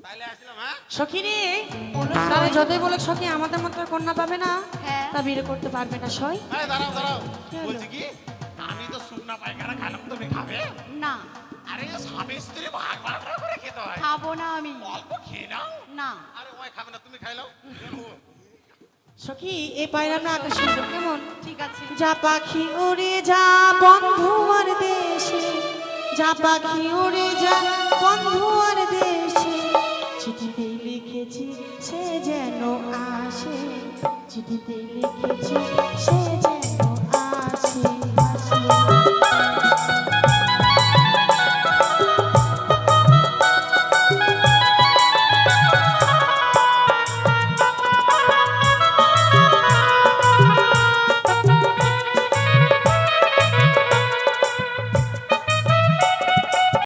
তাইলে আসলাম, হ্যাঁ? সখী রে, তাহলে যতই বলে সখী আমাদের মতো আর কন্যা পাবে না, হ্যাঁ। তা বিয়ে করতে পারবে না সই। এই দাঁড়াও দাঁড়াও, কি হলো? বলছি কি, আমি তো শুকনা পায়খানা খাইলাম, তুমি খাবে? না, আরে স্বামী স্ত্রী ভাগ ভাগ করে খেতে হয়, খাবো না আমি। অল্প খেয়ে নাও। না। আরে ওই খাবে না, তুমি খাইলাও। সখী এই পায়রাটা আকাশ সুন্দর কেমন? ঠিক আছে। যা পাখি উড়ে যা বন্ধু আর দেশে, যা পাখি উড়ে যা বন্ধু আর দেশে, চিঠিতে লিখেছি সে যেন আসে, চিঠিতে লিখেছি সে যেন